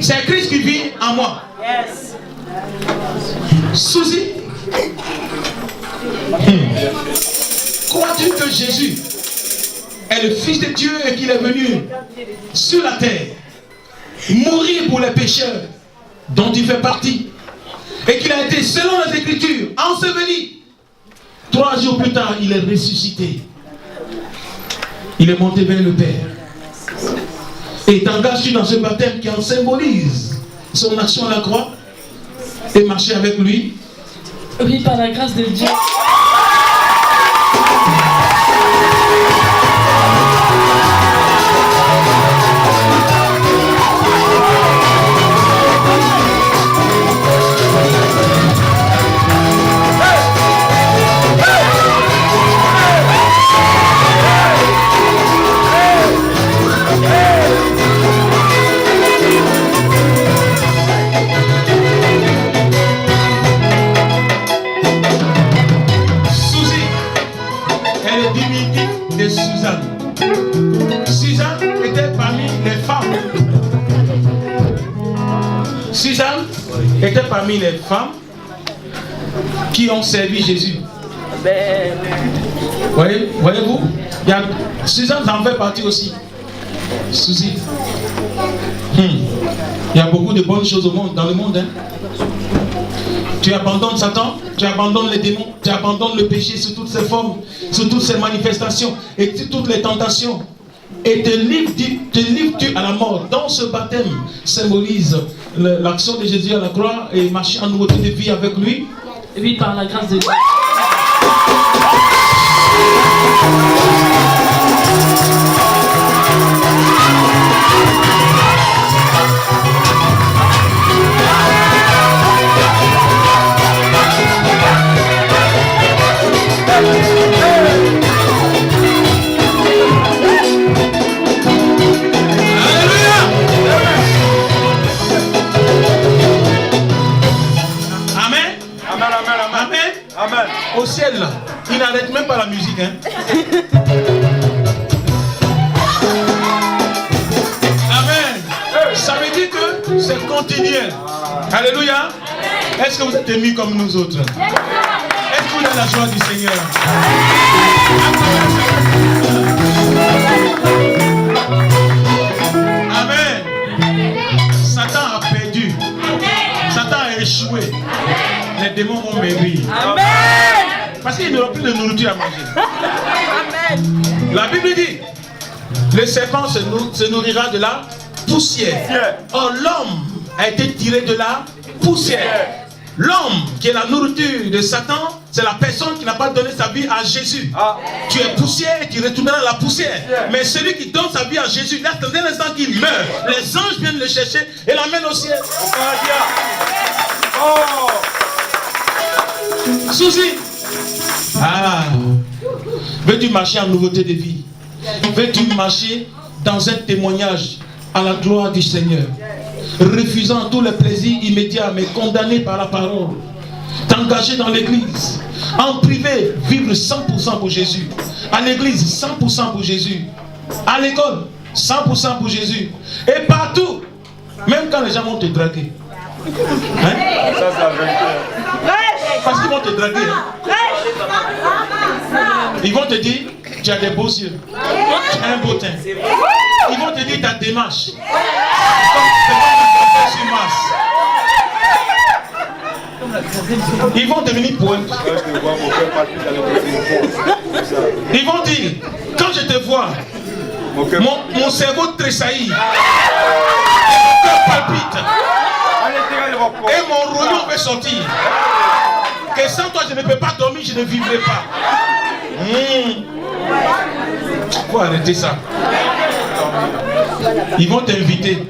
c'est Christ qui vit en moi. Souci. Crois-tu que Jésus est le Fils de Dieu et qu'il est venu sur la terre mourir pour les pécheurs dont il fait partie et qu'il a été, selon les Écritures, enseveli. 3 jours plus tard, il est ressuscité. Il est monté vers le Père. Et t'engages-tu dans ce baptême qui en symbolise son action à la croix et marcher avec lui? Oui, par la grâce de Dieu. De Suzanne. Suzanne était parmi les femmes. Suzanne était parmi les femmes qui ont servi Jésus. Voyez-vous, Suzanne en fait partie aussi. Suzy. Il y a beaucoup de bonnes choses au monde, dans le monde. Tu abandonnes Satan, tu abandonnes les démons, tu abandonnes le péché sous toutes ses formes, sous toutes ses manifestations et sous toutes les tentations. Et te livres-tu à la mort. Dans ce baptême symbolise l'action de Jésus à la croix et marcher en nouveauté de vie avec lui. Oui, par la grâce de Dieu. Amen. Au ciel là, il n'arrête même pas la musique. Amen. Ça veut dire que c'est continuel. Alléluia. Est-ce que vous êtes émus comme nous autres? Est-ce que vous avez la joie du Seigneur? Amen. Satan a perdu. Satan a échoué. Les démons vont mourir. Amen. Parce qu'il n'y aura plus de nourriture à manger. Amen. La Bible dit, le serpent se nourrira de la poussière. Or l'homme a été tiré de la poussière. L'homme qui est la nourriture de Satan, c'est la personne qui n'a pas donné sa vie à Jésus. Tu es poussière et tu retourneras à la poussière. Mais celui qui donne sa vie à Jésus, là, c'est l'instant qu'il meurt. Les anges viennent le chercher et l'amènent au ciel. Souci. Veux-tu marcher en nouveauté de vie? Veux-tu marcher dans un témoignage à la gloire du Seigneur, refusant tous les plaisirs immédiats mais condamné par la parole? T'engager dans l'église, en privé, vivre 100% pour Jésus, à l'église 100% pour Jésus, à l'école 100% pour Jésus, et partout, même quand les gens vont te draguer. Parce qu'ils vont te draguer. Ils vont te dire, tu as des beaux yeux, tu as un beau teint. Ils vont te dire ta démarche. Ils vont devenir poètes. Ils vont dire, quand je te vois, mon cerveau tressaillit, mon cœur palpite, et mon royaume veut sortir. Que sans toi je ne peux pas dormir, je ne vivrai pas. Faut arrêter ça. Ils vont t'inviter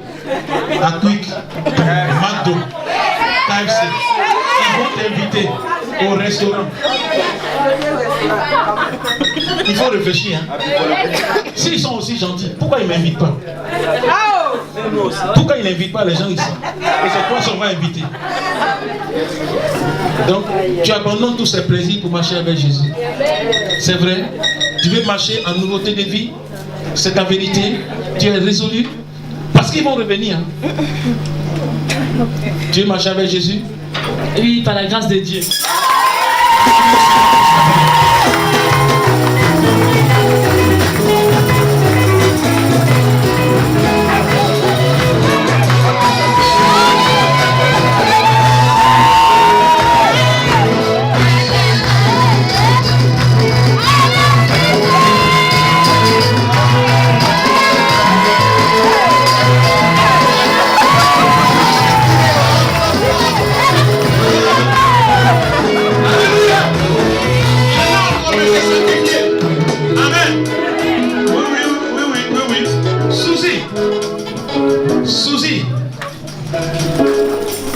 à Quick, McDo, KFC. Ils vont t'inviter au restaurant. Il faut réfléchir. S'ils sont aussi gentils, pourquoi ils ne m'invitent pas? Pourquoi ils n'invitent pas les gens ici? Et c'est toi qui va inviter. Donc, tu abandonnes tous ces plaisirs pour marcher avec Jésus. C'est vrai. Tu veux marcher en nouveauté de vie. C'est ta vérité. Tu es résolu. Parce Parce qu'ils vont revenir. Tu es marché avec Jésus? Oui, par la grâce de Dieu.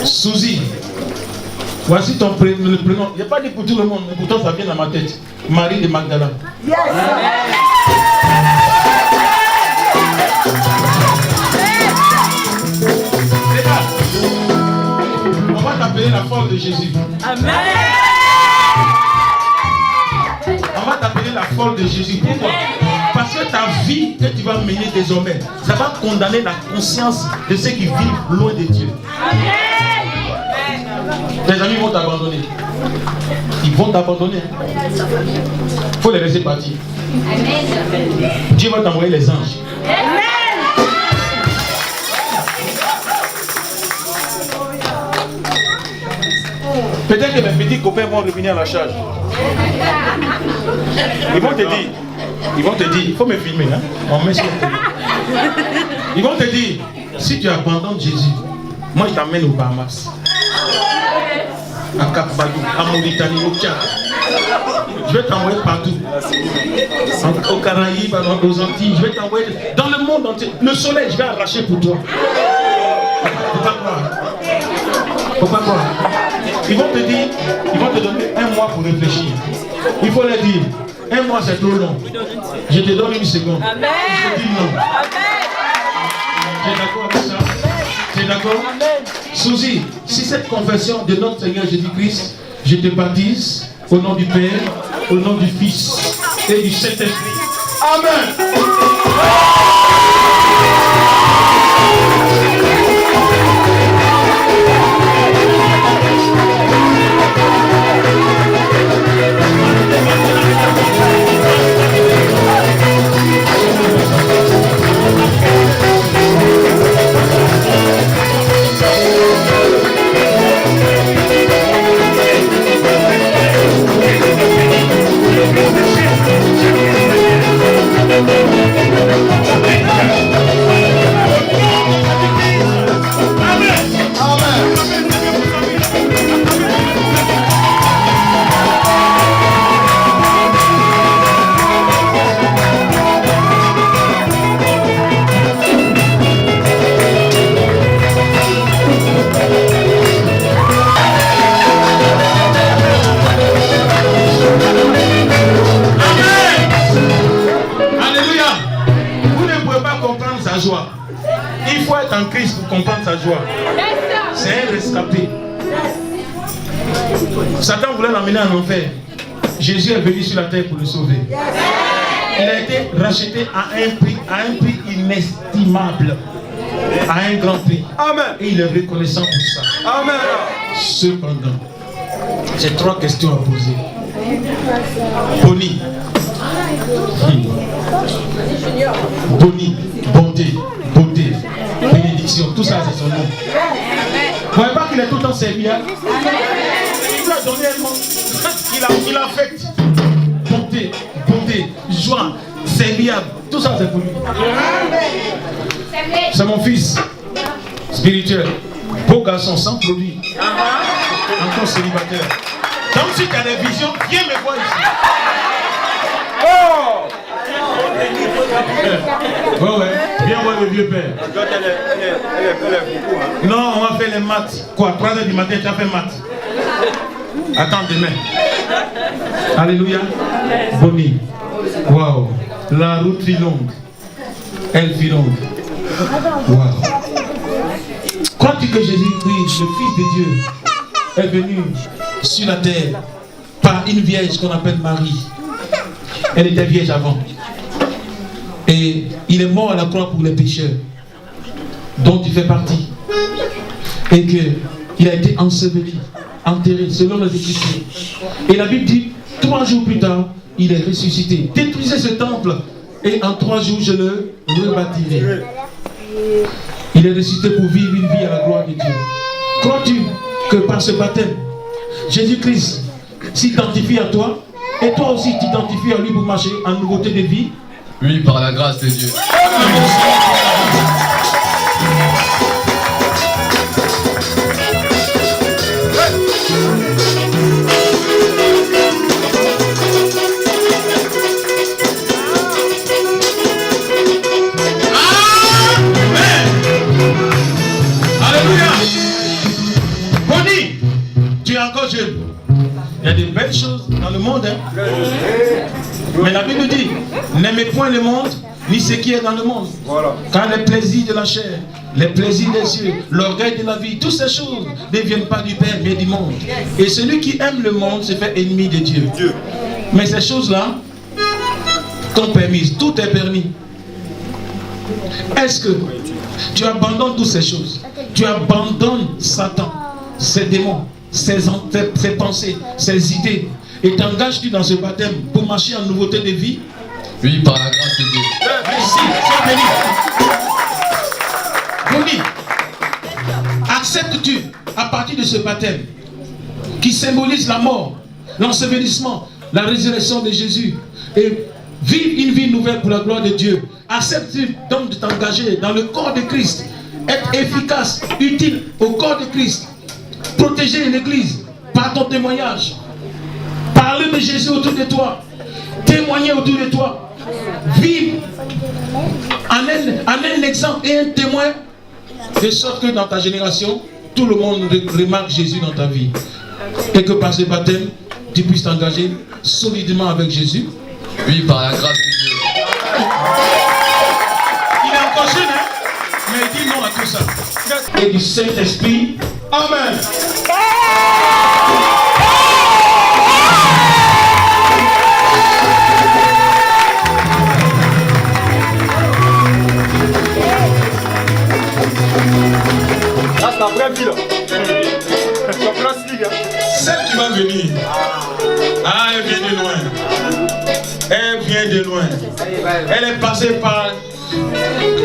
Souzy, voici ton prénom, le prénom. Il n'y a pas dit pour tout le monde, mais pourtant ça vient dans ma tête. Marie de Magdala. Yes. On va t'appeler la force de Jésus. Amen. On va t'appeler la force de Jésus. Pourquoi? Parce que ta vie que tu vas mener désormais, ça va condamner la conscience de ceux qui vivent loin de Dieu. Amen. Tes amis vont t'abandonner. Ils vont t'abandonner. Il faut les laisser partir. Amen. Dieu va t'envoyer les anges. Amen. Peut-être que mes petits copains vont revenir à la charge. Ils vont te dire, il faut me filmer, hein? On met sur le télé. Ils vont te dire, si tu abandonnes Jésus, moi je t'emmène au Bahamas, à Cap Badou, à Mauritanie, au Tchad. Je vais t'envoyer partout. Aux Caraïbes, aux Antilles, je vais t'envoyer dans le monde entier. Le soleil, je vais arracher pour toi. Faut pas croire. Faut pas croire. Ils vont te dire, ils vont te donner 1 mois pour réfléchir. Il faut leur dire, 1 mois c'est trop long. Je te donne 1 seconde. Amen. Je te dis non. Amen. Tu es d'accord avec ça? Tu es d'accord? Souzy, si cette confession de notre Seigneur Jésus-Christ, je te baptise au nom du Père, au nom du Fils et du Saint-Esprit. Amen. Il faut être en Christ pour comprendre sa joie. C'est un rescapé. Satan voulait l'emmener en enfer. Jésus est venu sur la terre pour le sauver. Il a été racheté à un prix inestimable, à un grand prix. Amen. Et il est reconnaissant pour ça. Amen. Cependant, j'ai 3 questions à poser. Bonnie. Bonnie, bonté, beauté, bénédiction, tout ça c'est son nom. Vous voyez pas qu'il est tout le temps servi, hein? Il lui a donné un nom. Il affecte. Bonté, beauté, joie, serviable, tout ça c'est pour lui. C'est mon fils spirituel, beau garçon, sans produit, encore célibataire. Donc si tu as des visions, viens me voir ici. Oh! Ouais, viens voir le vieux père. Non, on va faire les maths. Quoi, 3h du matin, tu as fait maths. Attends demain. Alléluia. Bonnie. Waouh. La route fut longue. Elle fut longue. Waouh. Crois-tu que Jésus-Christ, le Fils de Dieu, est venu sur la terre par une vierge qu'on appelle Marie? Elle était vierge avant. Et il est mort à la croix pour les pécheurs. dont tu fais partie, et qu'il a été enseveli, enterré selon les Écritures. Et la Bible dit, 3 jours plus tard, il est ressuscité. Détruisez ce temple et en 3 jours je le rebâtirai. Il est ressuscité pour vivre une vie à la gloire de Dieu. Crois-tu que par ce baptême, Jésus-Christ s'identifie à toi et toi aussi t'identifies à lui pour marcher en nouveauté de vie? Oui, par la grâce de Dieu. Il y a des belles choses dans le monde. Hein? Mais la Bible dit, n'aimez point le monde, ni ce qui est dans le monde. Voilà. Car les plaisirs de la chair, les plaisirs des yeux, l'orgueil de la vie, toutes ces choses ne viennent pas du Père, mais du monde. Et celui qui aime le monde se fait ennemi de Dieu. Mais ces choses-là sont permises, tout est permis. Est-ce que tu abandonnes toutes ces choses? Tu abandonnes Satan, ses démons, ses pensées, ses idées, et t'engages-tu dans ce baptême pour marcher en nouveauté de vie? Oui, par la grâce de Dieu. Merci, sois béni. Béni. Acceptes-tu à partir de ce baptême qui symbolise la mort, l'ensevelissement, la résurrection de Jésus et vivre une vie nouvelle pour la gloire de Dieu? Acceptes-tu donc de t'engager dans le corps de Christ, être efficace, utile au corps de Christ, protéger l'église par ton témoignage, parler de Jésus autour de toi, témoigner autour de toi, vivre en un exemple et un témoin, de sorte que dans ta génération, tout le monde remarque Jésus dans ta vie. Et que par ce baptême, tu puisses t'engager solidement avec Jésus. Oui, par la grâce de Dieu. Il est encore jeune, hein? Mais il dit non à tout ça. Et du Saint-Esprit. Amen. Ah, c'est la vraie vie là. Celle qui va venir, elle vient de loin. Elle vient de loin. Elle est passée par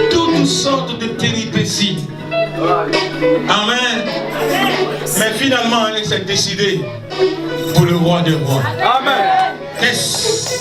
toutes sortes de péripéties. Amen. Mais finalement, elle s'est décidée pour le roi des rois. Amen. Yes.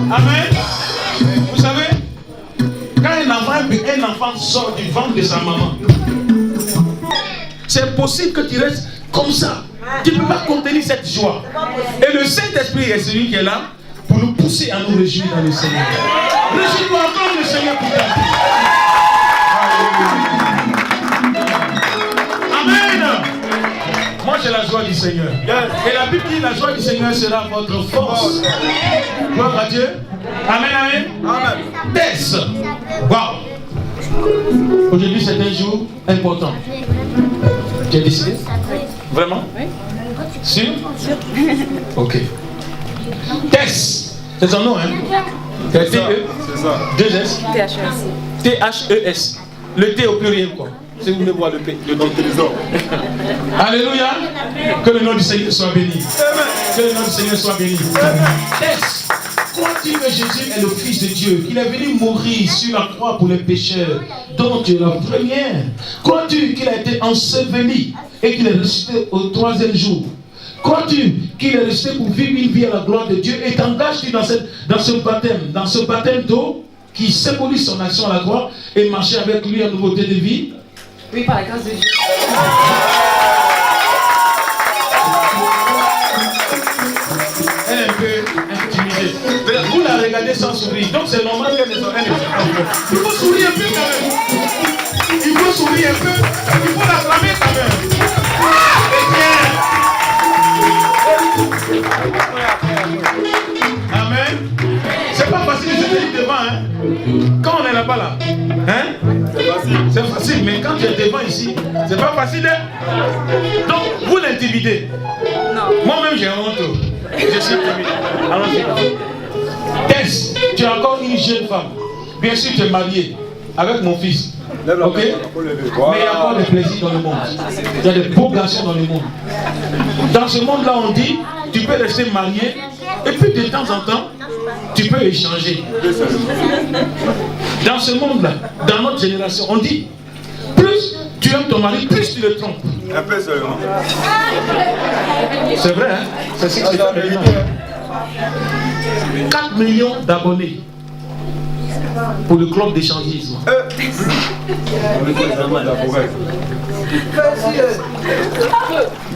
Amen. Vous savez, quand un enfant sort du ventre de sa maman, c'est possible que tu restes comme ça. Tu ne peux pas contenir cette joie. Et le Saint-Esprit est celui qui est là pour nous pousser à nous réjouir dans le Seigneur. Réjouis-toi encore le Seigneur pour ta vie. Amen. Moi j'ai la joie du Seigneur. Et la Bible dit la joie du Seigneur sera votre force. Gloire à Dieu. Amen, amen. Amen. Tess. Wow. Aujourd'hui c'est un jour important. Tu as décidé? Vraiment? Oui. Sûr? Ok. Tess. C'est son nom, hein? C'est ça. C'est ça. 2S. T-H-E-S. T-H-E-S. Le T au pluriel, quoi. Si vous voulez voir le P. Alléluia. Que le nom du Seigneur soit béni. Que le nom du Seigneur soit béni. Tess. Crois-tu que Jésus est le Fils de Dieu, qu'il est venu mourir sur la croix pour les pécheurs, dont tu es la première? Crois-tu qu'il a été enseveli et qu'il est ressuscité au 3e jour? Crois-tu qu'il est ressuscité pour vivre une vie à la gloire de Dieu? Et t'engages-tu dans ce baptême d'eau qui symbolise son action à la croix et marcher avec lui en nouveauté de vie? Oui, par la grâce de Dieu. Elle est un peu intimidée. Vous la regardez sans sourire, donc c'est normal qu'elle ne soit pas. Il faut sourire un peu quand même. Il faut sourire un peu. Il faut l'acclamer quand même. tu es devant ici, c'est pas facile. Hein? Donc, vous l'intimidez. Moi-même, j'ai honte. Je suis timide. Allons-y. Tess, tu es encore une jeune femme. Bien sûr, tu es mariée avec mon fils. Ok? Mais il y a encore des plaisirs dans le monde. Il y a des beaux garçons dans le monde. Dans ce monde-là, on dit, tu peux rester marié et puis de temps en temps, tu peux échanger. Dans ce monde-là, dans notre génération, on dit, plus tu aimes ton mari, plus tu le trompes. Un peu seulement. C'est vrai, hein? C'est ce que c'est. 4 millions d'abonnés pour le club d'échangisme.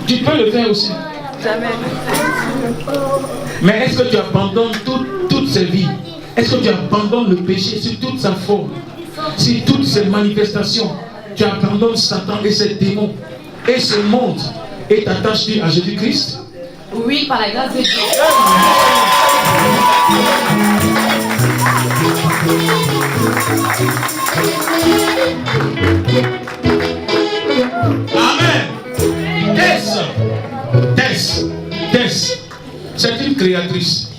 Tu peux le faire aussi. Jamais. Mais est-ce que tu abandonnes toute cette vie? Est-ce que tu abandonnes le péché sur toute sa forme, sur toutes ses manifestations? Tu abandonnes Satan et ses démons et ce monde et t'attaches-tu à Jésus-Christ? Oui, par la grâce de Dieu. Amen. Tess, c'est une créatrice.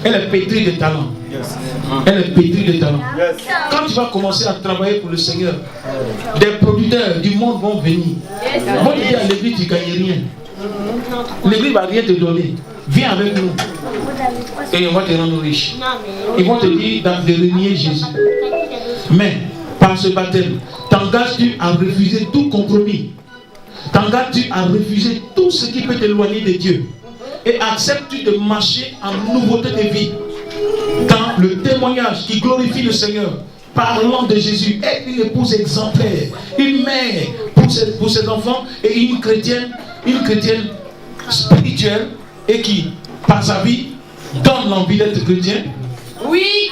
Elle est pétrie de talent. Elle est pétrie de talent. Quand tu vas commencer à travailler pour le Seigneur, des producteurs du monde vont venir. Ils vont te dire à l'église, tu ne gagnes rien. L'église ne va rien te donner. Viens avec nous. Et on va te rendre riche. Ils vont te dire de renier Jésus. Mais par ce baptême, t'engages-tu à refuser tout compromis? T'engages-tu à refuser tout ce qui peut t'éloigner de Dieu? Et acceptes-tu de marcher en nouveauté de vie dans le témoignage qui glorifie le Seigneur, parlant de Jésus? Être une épouse exemplaire, une mère pour ses enfants et une chrétienne spirituelle et qui, par sa vie, donne l'envie d'être chrétien. Oui.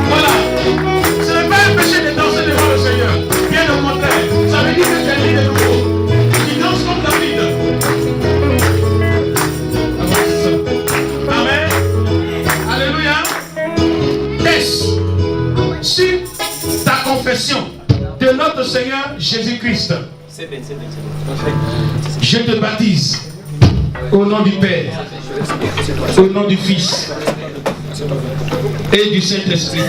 Voilà. Ce n'est pas un péché de danser devant le Seigneur. Bien au contraire. Ça veut dire que tu es né de nouveau. Tu danses comme David. Amen. Alléluia. Tess, sur ta confession de notre Seigneur Jésus-Christ, je te baptise au nom du Père, au nom du Fils et du Saint-Esprit.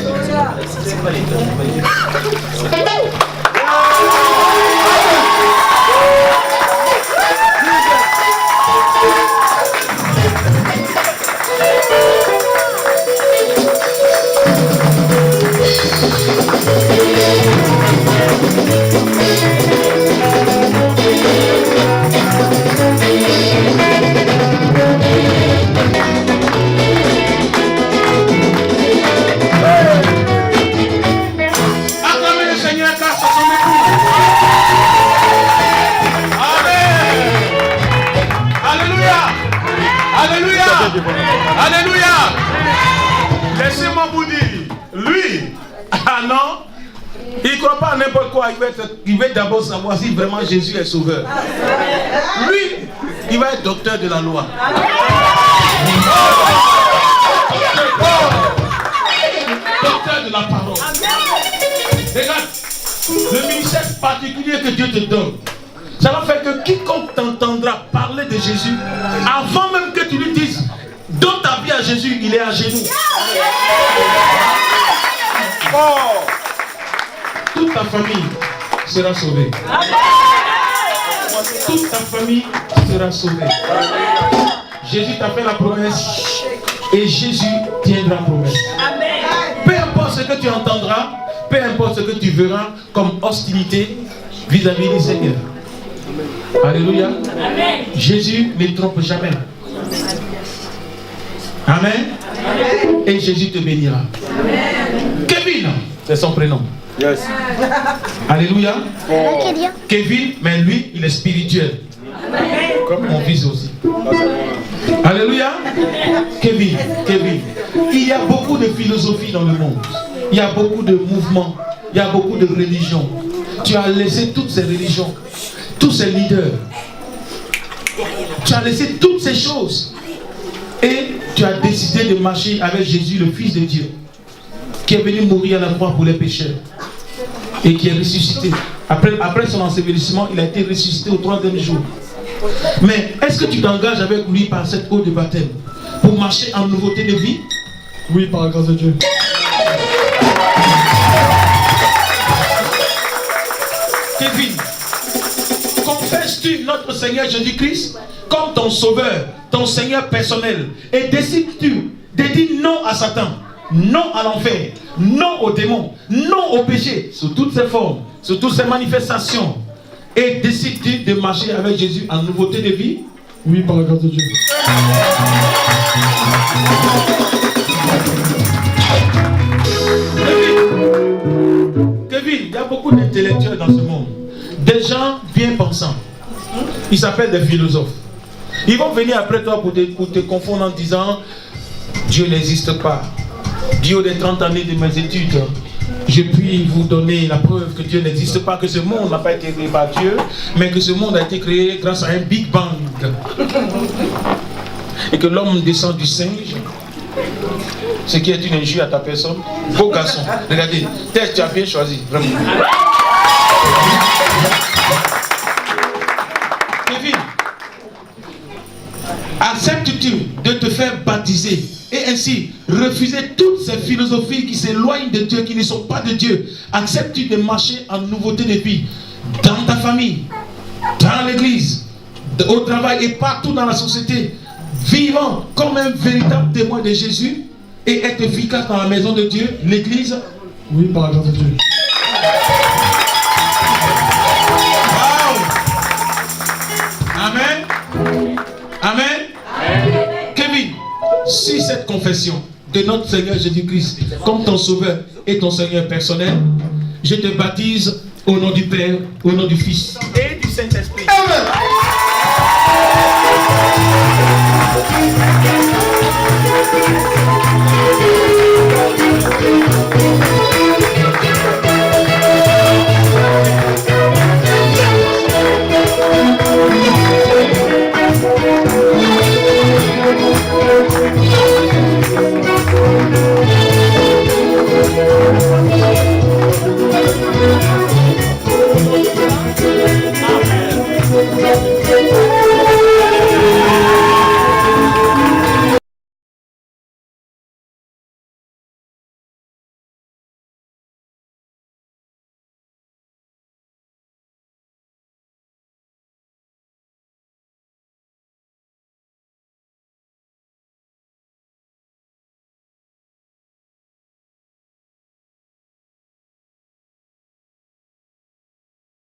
Acclamez le Seigneur car c'est son époux. Amen. Alléluia. Alléluia. Alléluia. Laissez-moi vous dire, lui, ah non, il ne croit pas à n'importe quoi. Il va d'abord savoir si vraiment Jésus est sauveur. Lui, il va être docteur de la loi. Docteur de la parole. Regarde, le ministère particulier que Dieu te donne, ça va faire que quiconque t'entendra parler de Jésus, avant même que tu lui dises, donne ta vie à Jésus, il est à genoux. Toute ta famille sera sauvée. Toute ta famille sera sauvée. Jésus t'a fait la promesse et Jésus tiendra la promesse. Peu importe ce que tu entendras, peu importe ce que tu verras comme hostilité vis-à-vis du Seigneur. Alléluia. Amen. Jésus ne trompe jamais. Amen. Et Jésus te bénira. Amen. Kevin, c'est son prénom. Yes. Alléluia. Kevin, mais lui, il est spirituel. Comme mon fils aussi. Alléluia. Kevin. Il y a beaucoup de philosophie dans le monde. Il y a beaucoup de mouvements. il y a beaucoup de religions. Tu as laissé toutes ces religions, tous ces leaders. Tu as laissé toutes ces choses. Et tu as décidé de marcher avec Jésus, le Fils de Dieu, qui est venu mourir à la croix pour les pécheurs et qui est ressuscité. Après son ensevelissement, il a été ressuscité au 3e jour. Mais est-ce que tu t'engages avec lui par cette eau de baptême pour marcher en nouveauté de vie? Oui, par la grâce de Dieu. Kevin, confesses-tu notre Seigneur Jésus-Christ comme ton sauveur, ton Seigneur personnel, et décides-tu de dire non à Satan, non à l'enfer, non aux démons, non au péché, sous toutes ses formes, sous toutes ses manifestations, et décides-tu de marcher avec Jésus en nouveauté de vie? Oui, par la grâce de Dieu. Kevin, il y a beaucoup d'intellectuels dans ce monde. Des gens bien pensants. Ils s'appellent des philosophes. Ils vont venir après toi pour te confondre en disant Dieu n'existe pas. Du haut des 30 années de mes études, je puis vous donner la preuve que Dieu n'existe pas, que ce monde n'a pas été créé par Dieu, mais que ce monde a été créé grâce à un Big Bang. Et que l'homme descend du singe, ce qui est une injure à ta personne. Beau garçon, regardez, tu as bien choisi, vraiment. Kevin, acceptes-tu de te faire baptiser et ainsi refuser toutes ces philosophies qui s'éloignent de Dieu, qui ne sont pas de Dieu? Acceptes-tu de marcher en nouveauté de vie dans ta famille, dans l'église, au travail et partout dans la société, vivant comme un véritable témoin de Jésus et être efficace dans la maison de Dieu, l'église? Oui, par la grâce de Dieu. Wow. Amen. Amen. Kevin, si cette confession de notre Seigneur Jésus-Christ comme ton sauveur et ton Seigneur personnel, je te baptise au nom du Père, au nom du Fils et du Saint-Esprit. Amen.